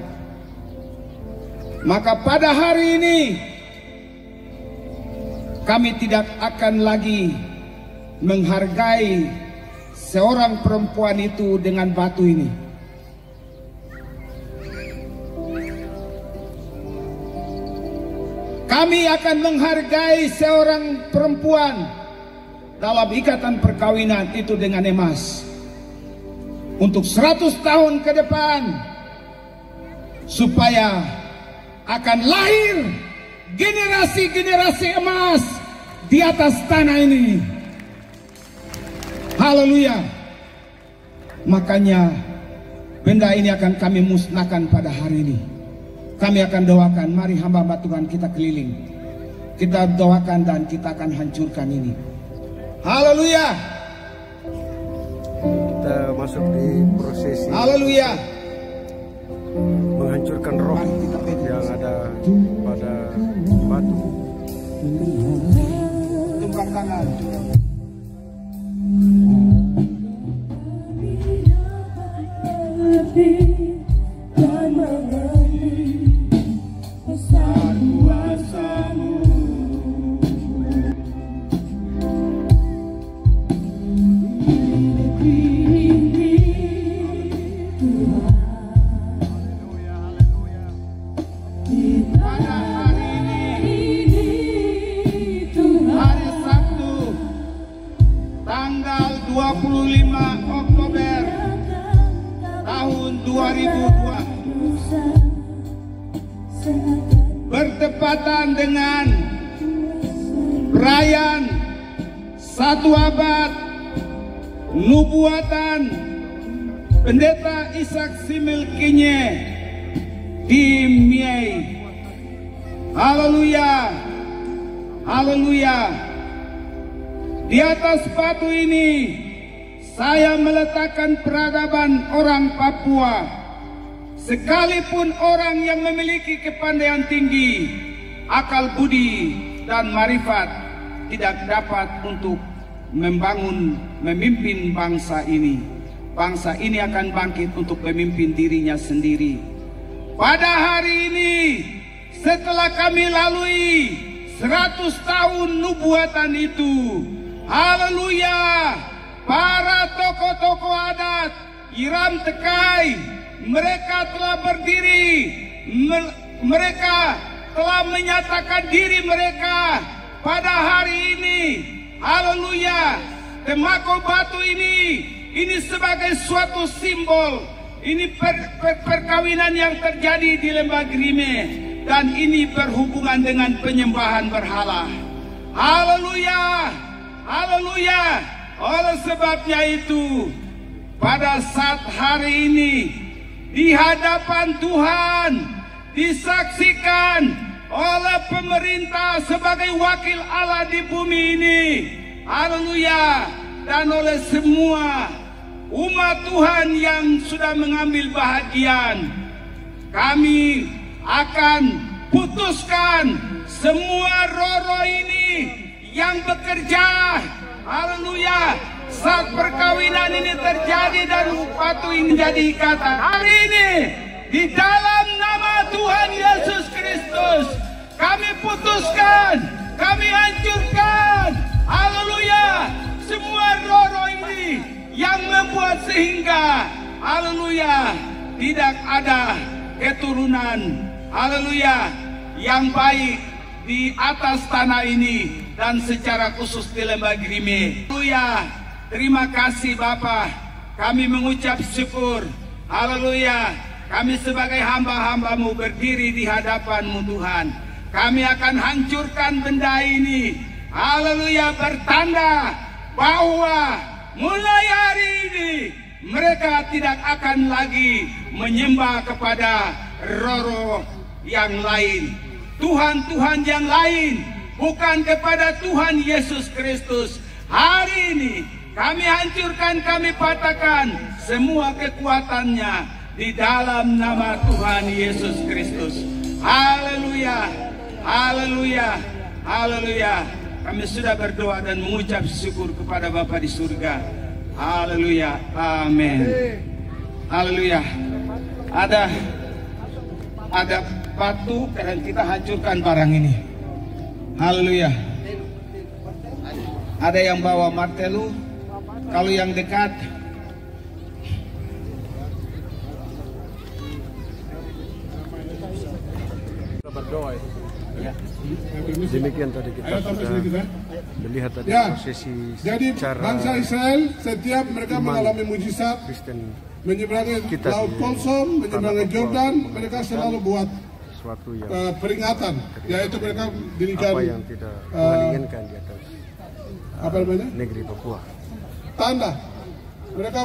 Maka pada hari ini kami tidak akan lagi menghargai seorang perempuan itu dengan batu ini. Kami akan menghargai seorang perempuan dalam ikatan perkawinan itu dengan emas. Untuk 100 tahun ke depan, supaya akan lahir generasi-generasi emas di atas tanah ini. Haleluya. Makanya benda ini akan kami musnahkan pada hari ini. Kami akan doakan, mari hamba-hamba Tuhan kita keliling. Kita doakan dan kita akan hancurkan ini. Haleluya. Kita masuk di prosesi. Haleluya. Menghancurkan roh yang ada pada batu. Tumpang tangan. Tanggal 25 Oktober tahun 2002 bertepatan dengan perayaan 1 abad nubuatan Pendeta Ishak Simil Kinye di Miei. Haleluya. Haleluya. Di atas batu ini saya meletakkan peradaban orang Papua. Sekalipun orang yang memiliki kepandaian tinggi, akal budi dan marifat tidak dapat untuk memimpin bangsa ini. Bangsa ini akan bangkit untuk memimpin dirinya sendiri. Pada hari ini, setelah kami lalui 100 tahun nubuatan itu, Haleluya. Para tokoh-tokoh adat Iram Tekai, mereka telah berdiri, mereka telah menyatakan diri mereka pada hari ini. Haleluya. Temako batu ini sebagai suatu simbol. Ini perkawinan yang terjadi di Lembah Grime, dan ini berhubungan dengan penyembahan berhala. Haleluya. Haleluya. Oleh sebabnya itu, pada saat hari ini di hadapan Tuhan disaksikan oleh pemerintah sebagai wakil Allah di bumi ini. Haleluya. Dan oleh semua umat Tuhan yang sudah mengambil bahagian, kami akan putuskan semua roh-roh ini yang bekerja. Haleluya. Saat perkawinan ini terjadi dan batu ini menjadi ikatan, hari ini di dalam nama Tuhan Yesus Kristus kami putuskan, kami hancurkan, haleluya, semua roh-roh ini yang membuat sehingga, haleluya, tidak ada keturunan, haleluya, yang baik di atas tanah ini dan secara khusus di Lembah Grime. Haleluya. Terima kasih Bapa, kami mengucap syukur. Haleluya. Kami sebagai hamba-hambamu berdiri di hadapanmu Tuhan. Kami akan hancurkan benda ini. Haleluya, bertanda bahwa mulai hari ini mereka tidak akan lagi menyembah kepada roh-roh yang lain, Tuhan-Tuhan yang lain, bukan kepada Tuhan Yesus Kristus. Hari ini kami hancurkan, kami patahkan semua kekuatannya di dalam nama Tuhan Yesus Kristus. Haleluya, haleluya, haleluya. Kami sudah berdoa dan mengucap syukur kepada Bapa di surga. Haleluya, amin. Haleluya. Ada batu dan kita hancurkan barang ini. Haleluya. Ada yang bawa martelu. Kalau yang dekat, berdoa ya. Demikian tadi kita sudah melihat tadi prosesi. Jadi bangsa Israel setiap mereka mengalami mujizat, menyeberangi Laut Kolsom, menyeberangi Jordan, mereka selalu buat sesuatu yang peringatan, yaitu mereka dirikan apa yang tidak Tuhan inginkan di atas negeri Papua. Tanda mereka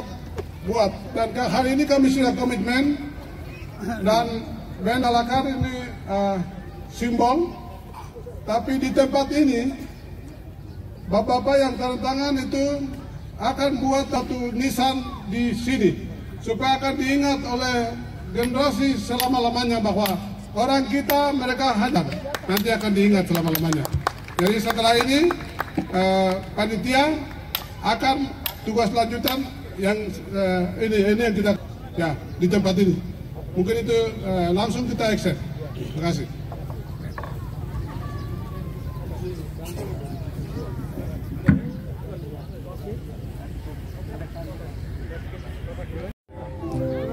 buat, dan hari ini kami sudah komitmen, dan band Alakar ini simbol, tapi di tempat ini bapak-bapak yang tanda tangan itu akan buat satu nisan di sini supaya akan diingat oleh generasi selama-lamanya bahwa orang kita mereka hajar, nanti akan diingat selama-lamanya. Jadi setelah ini panitia akan tugas lanjutan yang ini yang kita ya di tempat ini. Mungkin itu langsung kita accept. Terima kasih.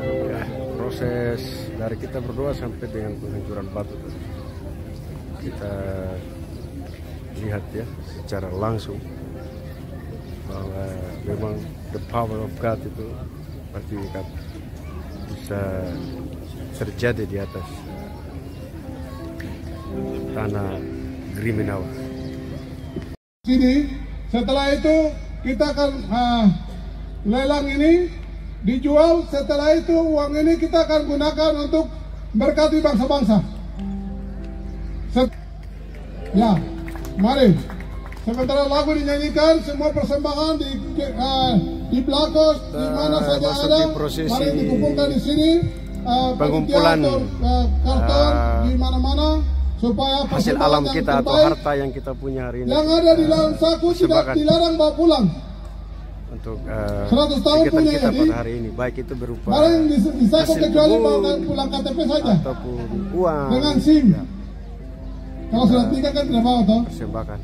Ya, proses dari kita berdoa sampai dengan penghancuran batu kita lihat ya secara langsung bahwa memang the power of God itu pasti bisa terjadi di atas tanah Grimenawa. Sini, setelah itu kita akan lelang ini dijual. Setelah itu uang ini kita akan gunakan untuk berkati bangsa-bangsa. Ya, mari. Sementara lagu dinyanyikan, semua persembahan di belakang, di mana saja ada, mari dikumpulkan di sini. Pengumpulan karton di mana-mana supaya hasil alam kita atau harta yang kita punya hari ini yang ada di dalam saku tidak dilarang bawa pulang. Untuk 100 tahun punya kita jadi, pada hari ini, baik itu berupa di saku kecuali bawa pulang KTP saja ataupun uang dengan SIM. Ya. Kalau sudah tiga kan tidak bawa toh. Persembahan.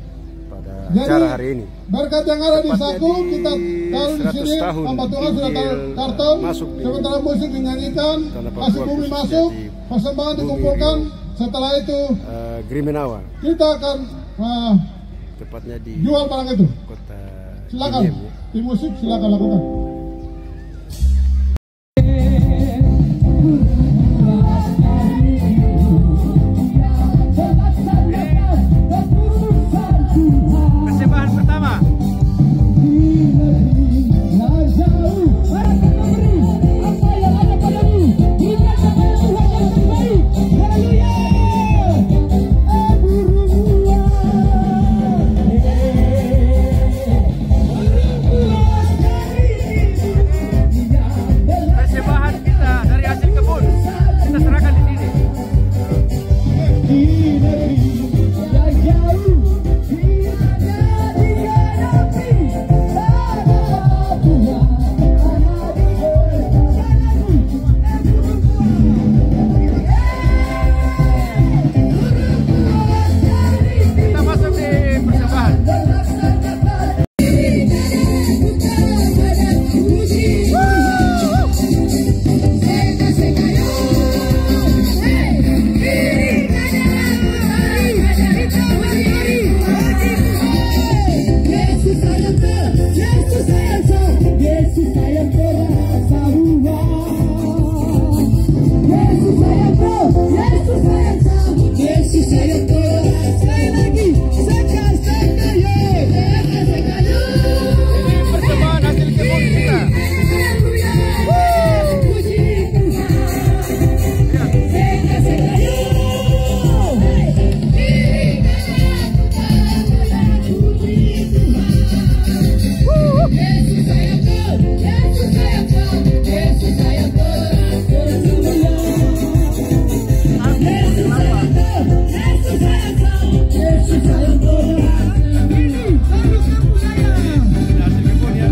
pada Jadi, acara hari ini. Berkat yang ada di Tepatnya saku di kita taruh di 100 sini. tahun Hamba Tuhan sudah Injil karton. masuk di Sementara musik dinyanyikan, Tanah Papua, nasi bumi khususnya masuk, di persembahan Bumi dikumpulkan. Rio. Setelah itu Grimenawa, kita akan tepatnya di jual barang itu. kota Silakan, Inem, ya. tim musik silakan lakukan. Persembahan pertama. Persembahan kita dari hasil kebun kita serahkan di sini. Kita masuk di persembahan. Ini persembahan hasil kebun kita. Hasil kebun ya.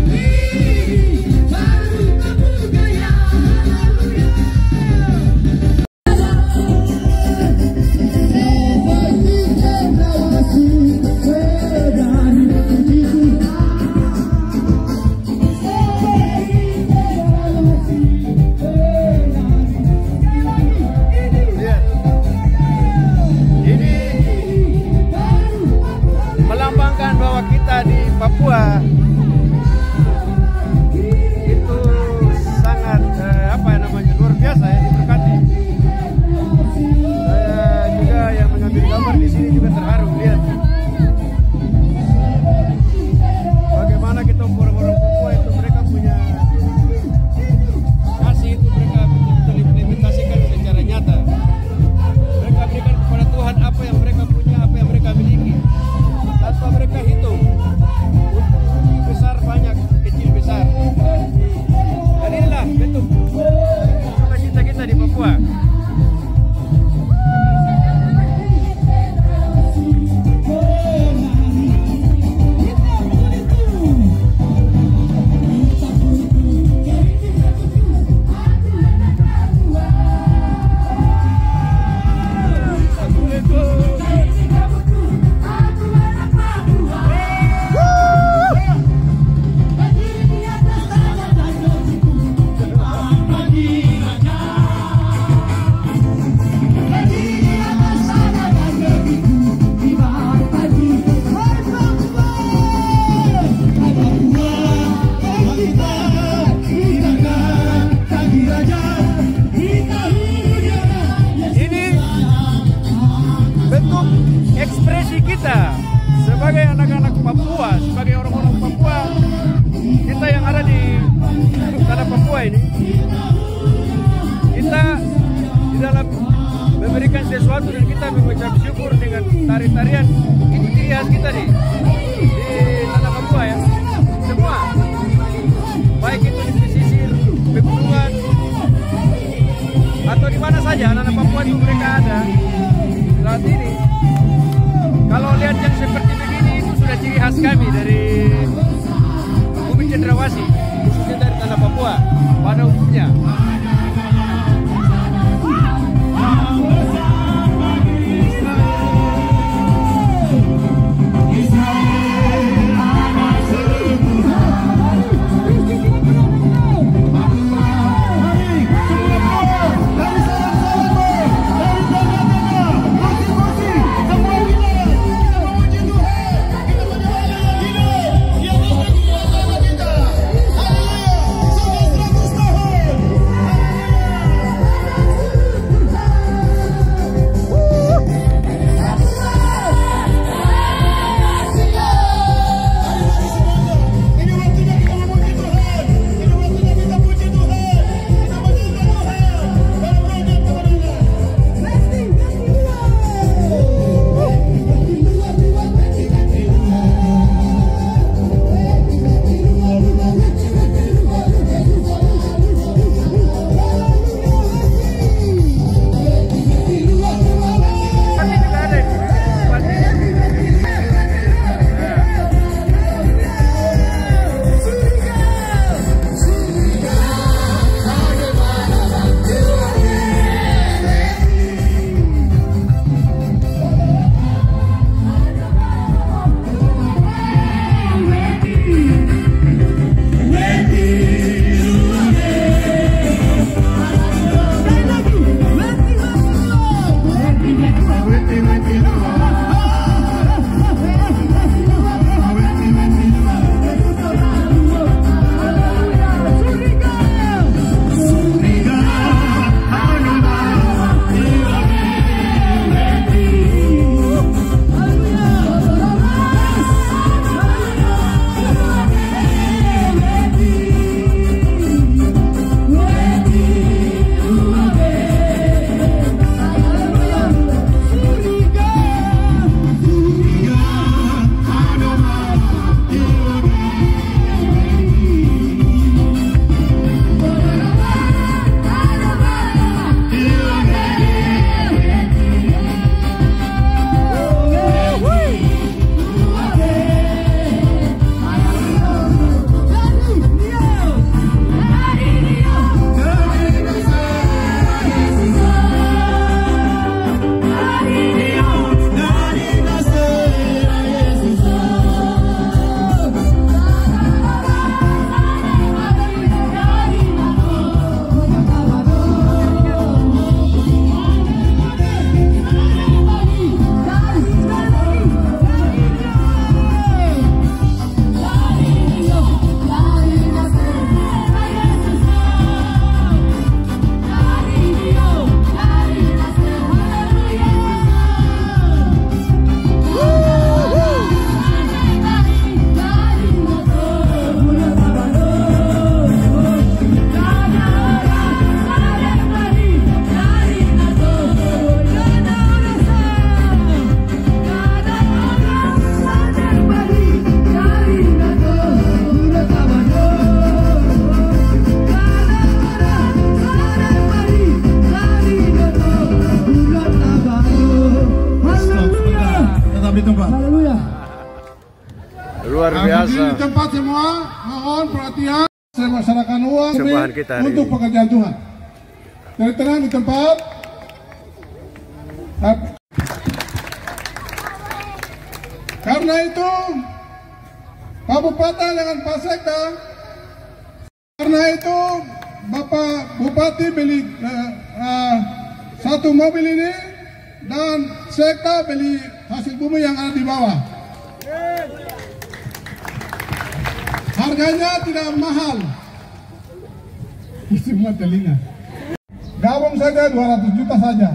Lihat. Ini melambangkan bahwa kita di Papua itu sangat luar biasa ya, diberkati. Saya juga yang mengambil gambar di sini juga terharu lihat bagaimana kita orang-orang Papua itu mereka punya kasih itu mereka betul-betul implementasikan secara nyata. Mereka berikan kepada Tuhan apa yang mereka punya, apa yang mereka miliki tanpa mereka hitung. Untuk besar banyak, kecil besar. Dan inilah bentuk cita kita di Papua. Ekspresi kita sebagai anak-anak Papua, sebagai orang-orang Papua, kita yang ada di tanah Papua ini, kita di dalam memberikan sesuatu dan kita mengucap syukur dengan tari-tarian, itu ciri khas kita di tanah Papua ya. Semua, baik itu di pesisir, pegunungan, atau di mana saja anak-anak Papua itu mereka ada saat ini. Kalau lihat yang seperti begini itu sudah ciri khas kami dari Bumi Cendrawasih, khususnya dari tanah Papua pada umumnya. Israel. Luar biasa. Di tempat semua, mohon perhatian. Saya masyarakat uang untuk pekerjaan Tuhan. Dari tenang di tempat. Karena itu, Pak Bupati dengan Pak Sekda, karena itu Bapak Bupati beli satu mobil ini dan Sekda beli hasil bumi yang ada di bawah. Harganya tidak mahal. Semua telinga. Gabung saja 200 juta saja.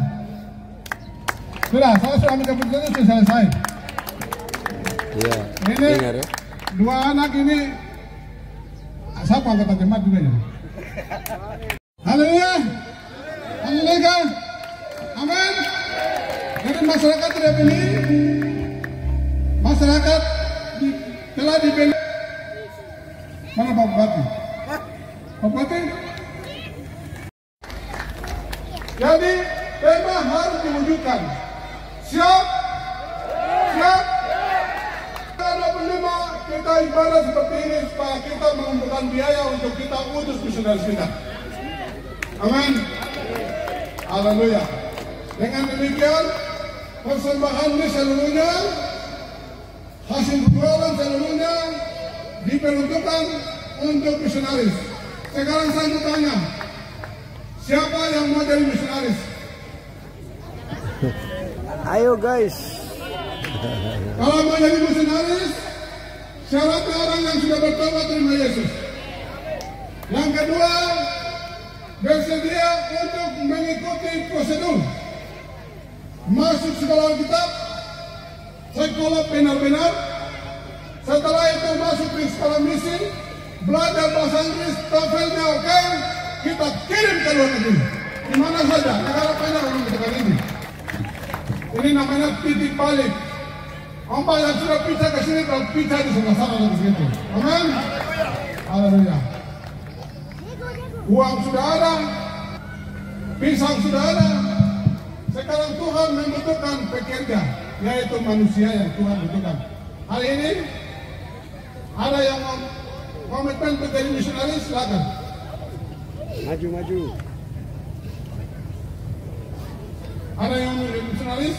Sudah, saya sudah ambil keputusan sudah selesai. Iya. Ini dua anak ini siapa anggota jemaat juga ya? Haleluya. Haleluya. Amin. Jadi masyarakat tidak beli. Masyarakat telah dibeli. Mana Pak Bupati? Pak Bupati? Jadi tema harus diwujudkan. Siap? Siap? Tanggal 25 kita ibadah seperti ini supaya kita mengumpulkan biaya untuk kita utus misionaris kita. Amin. Haleluya. Dengan demikian persembahan ini seluruhnya, hasil jualan seluruhnya diperuntukkan untuk misionaris. Sekarang saya tanya, siapa yang mau jadi misionaris? Ayo guys. Kalau mau jadi misionaris, syaratnya orang yang sudah bertobat terima Yesus. Yang kedua, bersedia untuk mengikuti prosedur. Masuk sekolah Alkitab, sekolah benar-benar. Setelah itu masuk di sekolah misi, belajar bahasa Inggris, TOEFL-nya oke, kita kirim ke luar negeri. Di mana saja, negara mana orang kita ini. Ini namanya titik balik. Ombak yang sudah pisah ke sini, kalau pisah di sebelah sana dan begitu. Amin. Haleluya. Uang sudah ada, pisang sudah ada. Sekarang Tuhan membutuhkan pekerja, yaitu manusia yang Tuhan butuhkan. Hari ini ada yang mau komitmen untuk jadi misionaris, silakan. Maju. Ada yang mau jadi misionaris?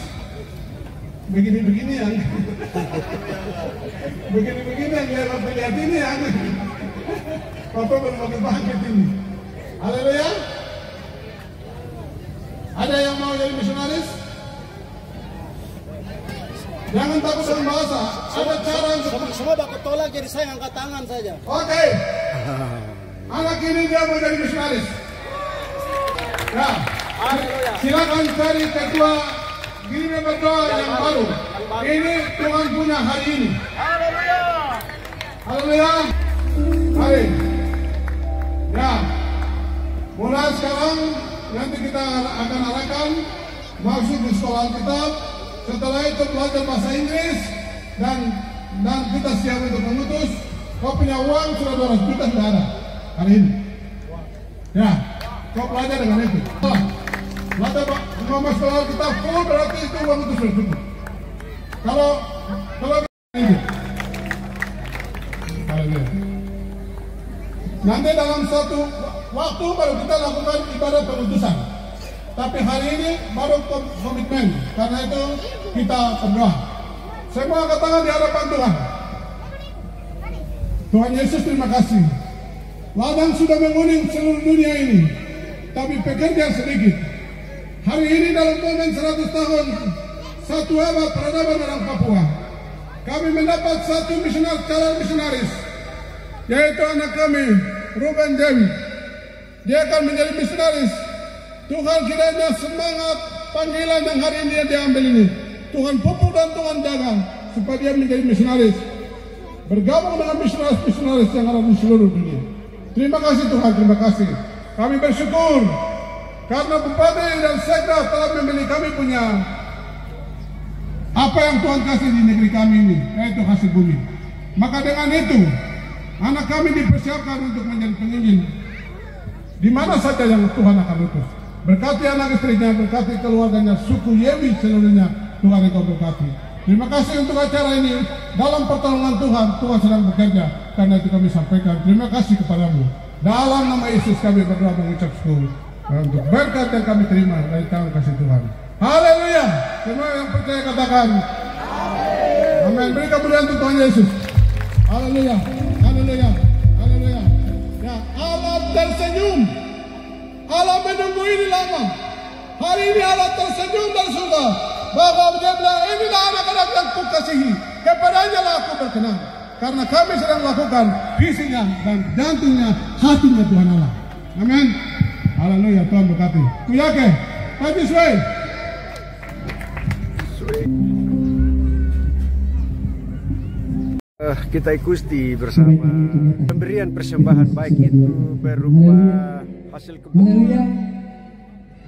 Begini-begini yang begini-begini yang lihat ini yang Bapak belum pakai bangkit ini. Haleluya. Ada yang mau jadi misionaris? Jangan takut dengan bahasa. Ada cara untuk semua baku tolak, jadi saya angkat tangan saja. Oke. Anak ini dia mau jadi misionaris. Ya. Silakan cari ketua Gini berdoa yang baru. Ini Tuhan punya hari ini. Haleluya. Haleluya. Mari. Ya. Mulai sekarang nanti kita akan arahkan masuk di sekolah Alkitab. Setelah itu belajar bahasa Inggris dan kita siap untuk mengutus. Kau punya uang sudah 200 juta sudah ada hari ini. Ya. Kau belajar dengan itu. Belajar nama sekolah kita full berarti itu uang itu sudah cukup. Kalau ini, nanti dalam satu waktu baru kita lakukan ibadah penutusan. Tapi hari ini baru komitmen, karena itu kita berdoa. Semua angkat tangan di hadapan Tuhan. Tuhan Yesus, terima kasih. Ladang sudah menguning seluruh dunia ini, tapi pekerjaan sedikit. Hari ini dalam momen 100 tahun satu abad peradaban orang Papua, kami mendapat satu calon misionaris, yaitu anak kami, Ruben Dewi. Dia akan menjadi misionaris. Tuhan kiranya semangat panggilan yang hari ini dia diambil ini, Tuhan pupuk dan Tuhan jaga supaya dia menjadi misionaris, bergabung dengan misionaris yang ada di seluruh dunia. Terima kasih Tuhan, terima kasih. Kami bersyukur karena Bupati dan Sekda telah memilih kami punya apa yang Tuhan kasih di negeri kami ini, yaitu hasil bumi. Maka dengan itu, anak kami dipersiapkan untuk menjadi penginjil di mana saja yang Tuhan akan utus. Berkati anak istrinya, berkati keluarganya, suku Yewi seluruhnya, Tuhan engkau berkati. Terima kasih untuk acara ini. Dalam pertolongan Tuhan, Tuhan sedang bekerja. Karena itu kami sampaikan terima kasih kepadamu. Dalam nama Yesus kami berdoa mengucap syukur. Untuk berkat yang kami terima dari tangan kasih Tuhan. Haleluya. Semua yang percaya katakan amin. Beri kemuliaan untuk Tuhan Yesus. Haleluya. Haleluya. Haleluya. Ya, Allah tersenyum. Allah menunggu ini lama. Hari ini Allah tersenyum dan surga. Bahwa dia bilang, inilah anak-anak yang kukasihi. Kepadanya lah aku berkenan. Karena kami sedang melakukan visinya dan jantungnya, hatinya Tuhan Allah. Amin. Haleluya. Tuhan berkati. Kuyake. Haji Sway. Kita ikuti bersama pemberian persembahan, baik itu berupa hasil kebun,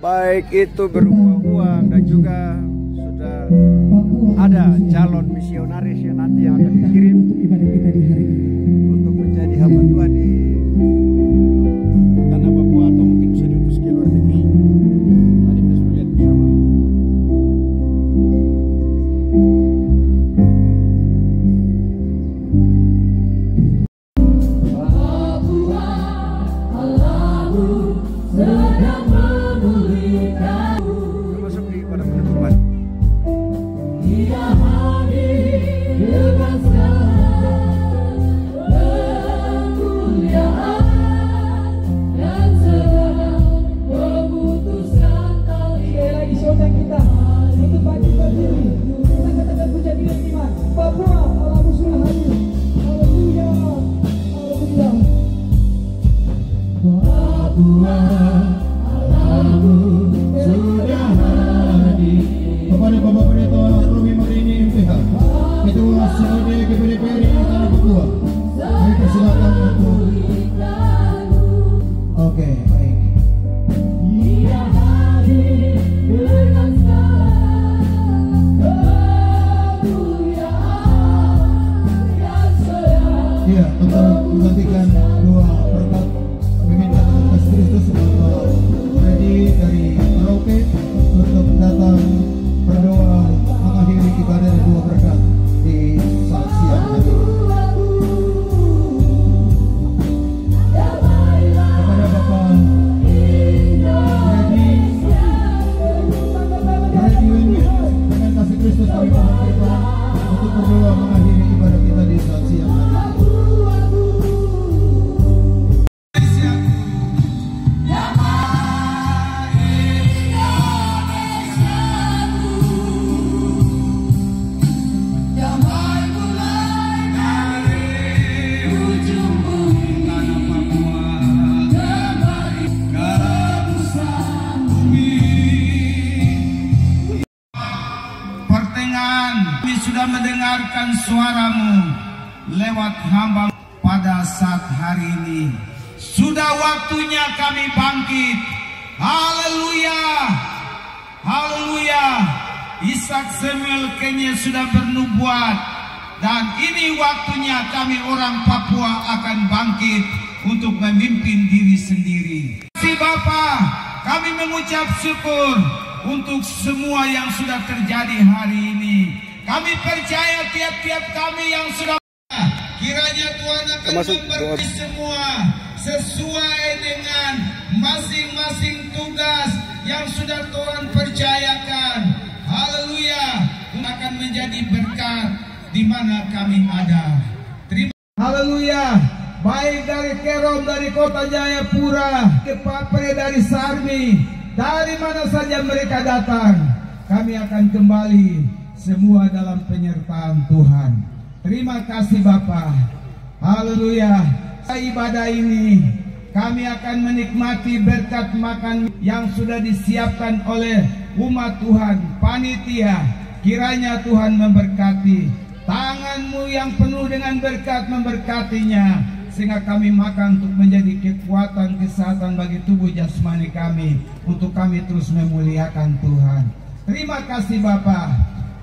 baik itu berupa uang, dan juga sudah ada calon misionaris yang nanti yang akan dikirim untuk menjadi hamba Tuhan di tanah Papua atau mungkin bisa diutus ke luar negeri. Tadi kita sudah lihat bersama. Mendengarkan suaramu lewat hamba pada saat hari ini. Sudah waktunya kami bangkit. Haleluya. Haleluya. Ishak Samuel Kenya sudah bernubuat. Dan ini waktunya kami orang Papua akan bangkit untuk memimpin diri sendiri. Terima kasih Bapa. Kami mengucap syukur untuk semua yang sudah terjadi hari ini. Kami percaya tiap-tiap kami yang sudah, kiranya Tuhan akan memberkati semua sesuai dengan masing-masing tugas yang sudah Tuhan percayakan. Haleluya. Akan menjadi berkat di mana kami ada. Terima. Haleluya. Baik dari Kerom, dari Kota Jayapura, ke Papre, dari Sarmi, dari mana saja mereka datang, kami akan kembali semua dalam penyertaan Tuhan. Terima kasih Bapa. Haleluya. Ibadah ini kami akan menikmati berkat makan yang sudah disiapkan oleh umat Tuhan, panitia. Kiranya Tuhan memberkati. Tangan-Mu yang penuh dengan berkat memberkatinya, sehingga kami makan untuk menjadi kekuatan kesehatan bagi tubuh jasmani kami, untuk kami terus memuliakan Tuhan. Terima kasih Bapa.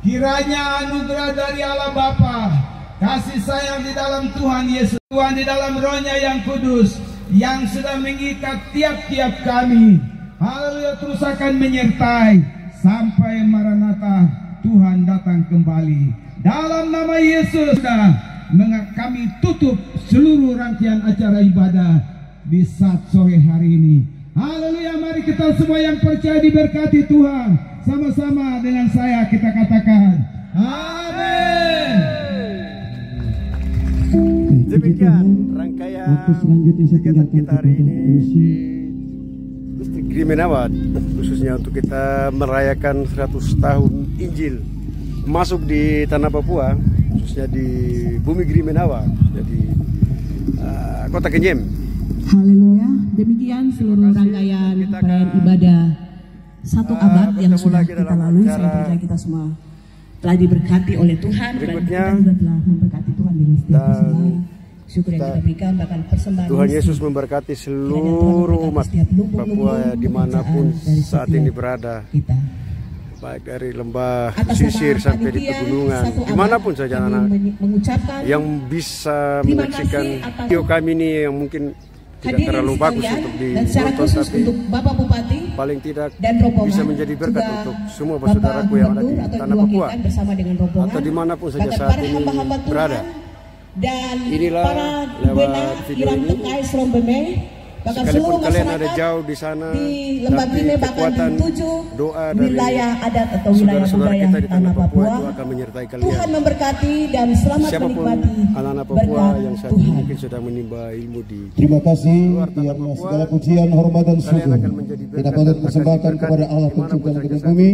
Kiranya anugerah dari Allah Bapa, kasih sayang di dalam Tuhan Yesus, Tuhan di dalam Roh-Nya yang kudus, yang sudah mengikat tiap-tiap kami, haleluya, terus akan menyertai sampai Maranatha Tuhan datang kembali. Dalam nama Yesus, kami tutup seluruh rangkaian acara ibadah di saat sore hari ini. Haleluya, mari kita semua yang percaya diberkati Tuhan. Sama-sama dengan saya kita katakan amin. Demikian rangkaian kegiatan kita hari ini di distrik Grimenawa, khususnya untuk kita merayakan 100 tahun Injil masuk di tanah Papua, khususnya di bumi Grimenawa, jadi kota Kenyem. Haleluya, demikian seluruh rangkaian perayaan ibadah 1 abad yang sudah kita lalui. Saya percaya kita semua telah diberkati oleh Tuhan dan kita juga telah memberkati Tuhan di setiap semua. Syukur yang kita berikan, bahkan persembahan Tuhan Yesus memberkati seluruh umat Papua dimanapun saat ini berada, baik dari lembah sisir sampai di pegunungan, dimanapun saja anak yang bisa menyaksikan video kami ini yang mungkin tidak terlalu bagus untuk ditonton, tapi Bapak Bupati paling tidak dan bisa menjadi berkat untuk semua saudaraku yang ada di tanah Papua atau dimanapun saja saat ini berada. Dan inilah lewat video ini, sekalipun kalian ada jauh di sana, tapi kekuatan doa dari saudara-saudara kita di tanah Papua itu akan menyertai kalian. Tuhan memberkati dan selamat menikmati anak-anak Papua yang saat ini mungkin sudah menimba ilmu di terima kasih, biar segala pujian, hormat dan syukur kita patut persembahkan kepada Allah pencipta langit dan bumi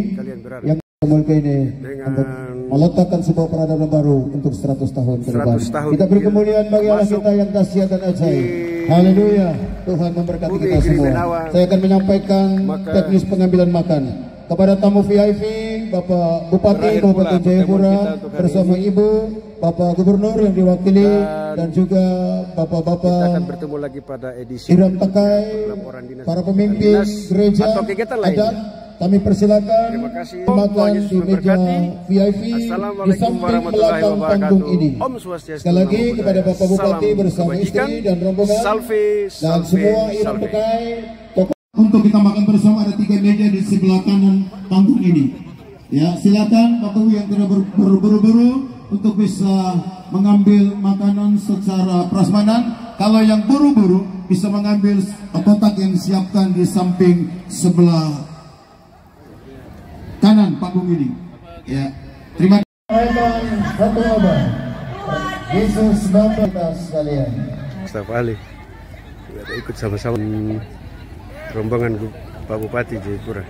yang memulkai ini untuk meletakkan sebuah peradaban baru untuk 100 tahun ke depan. Kita beri kemuliaan bagi Allah kita yang dahsyat dan ajaib. Haleluya, Tuhan memberkati kita semua. Saya akan menyampaikan teknis pengambilan makan kepada tamu VIP, Bapak Bupati Kabupaten Jayapura bersama Ibu, Bapak Gubernur yang diwakili, dan juga Bapak-bapak bertemu lagi pada edisi Iram Takai, para pemimpin gereja adat. Kami persilakan makan di meja VIP di samping belakang panggung ini. Sekali lagi kepada Bapak Bupati bersama istri dan rombongan dan semua Iram Takai. Untuk kita makan bersama ada 3 meja di sebelah kanan panggung ini. Ya, silakan Bapak yang tidak berburu-buru untuk bisa mengambil makanan secara prasmanan. Kalau yang buru-buru bisa mengambil kotak yang disiapkan di samping sebelah kanan panggung ini. Ya, terima kasih. Satu abad. Yesus Bapa kita sekalian. Mustafa Ali kita ikut sama-sama rombongan Pak Bupati Jayapura.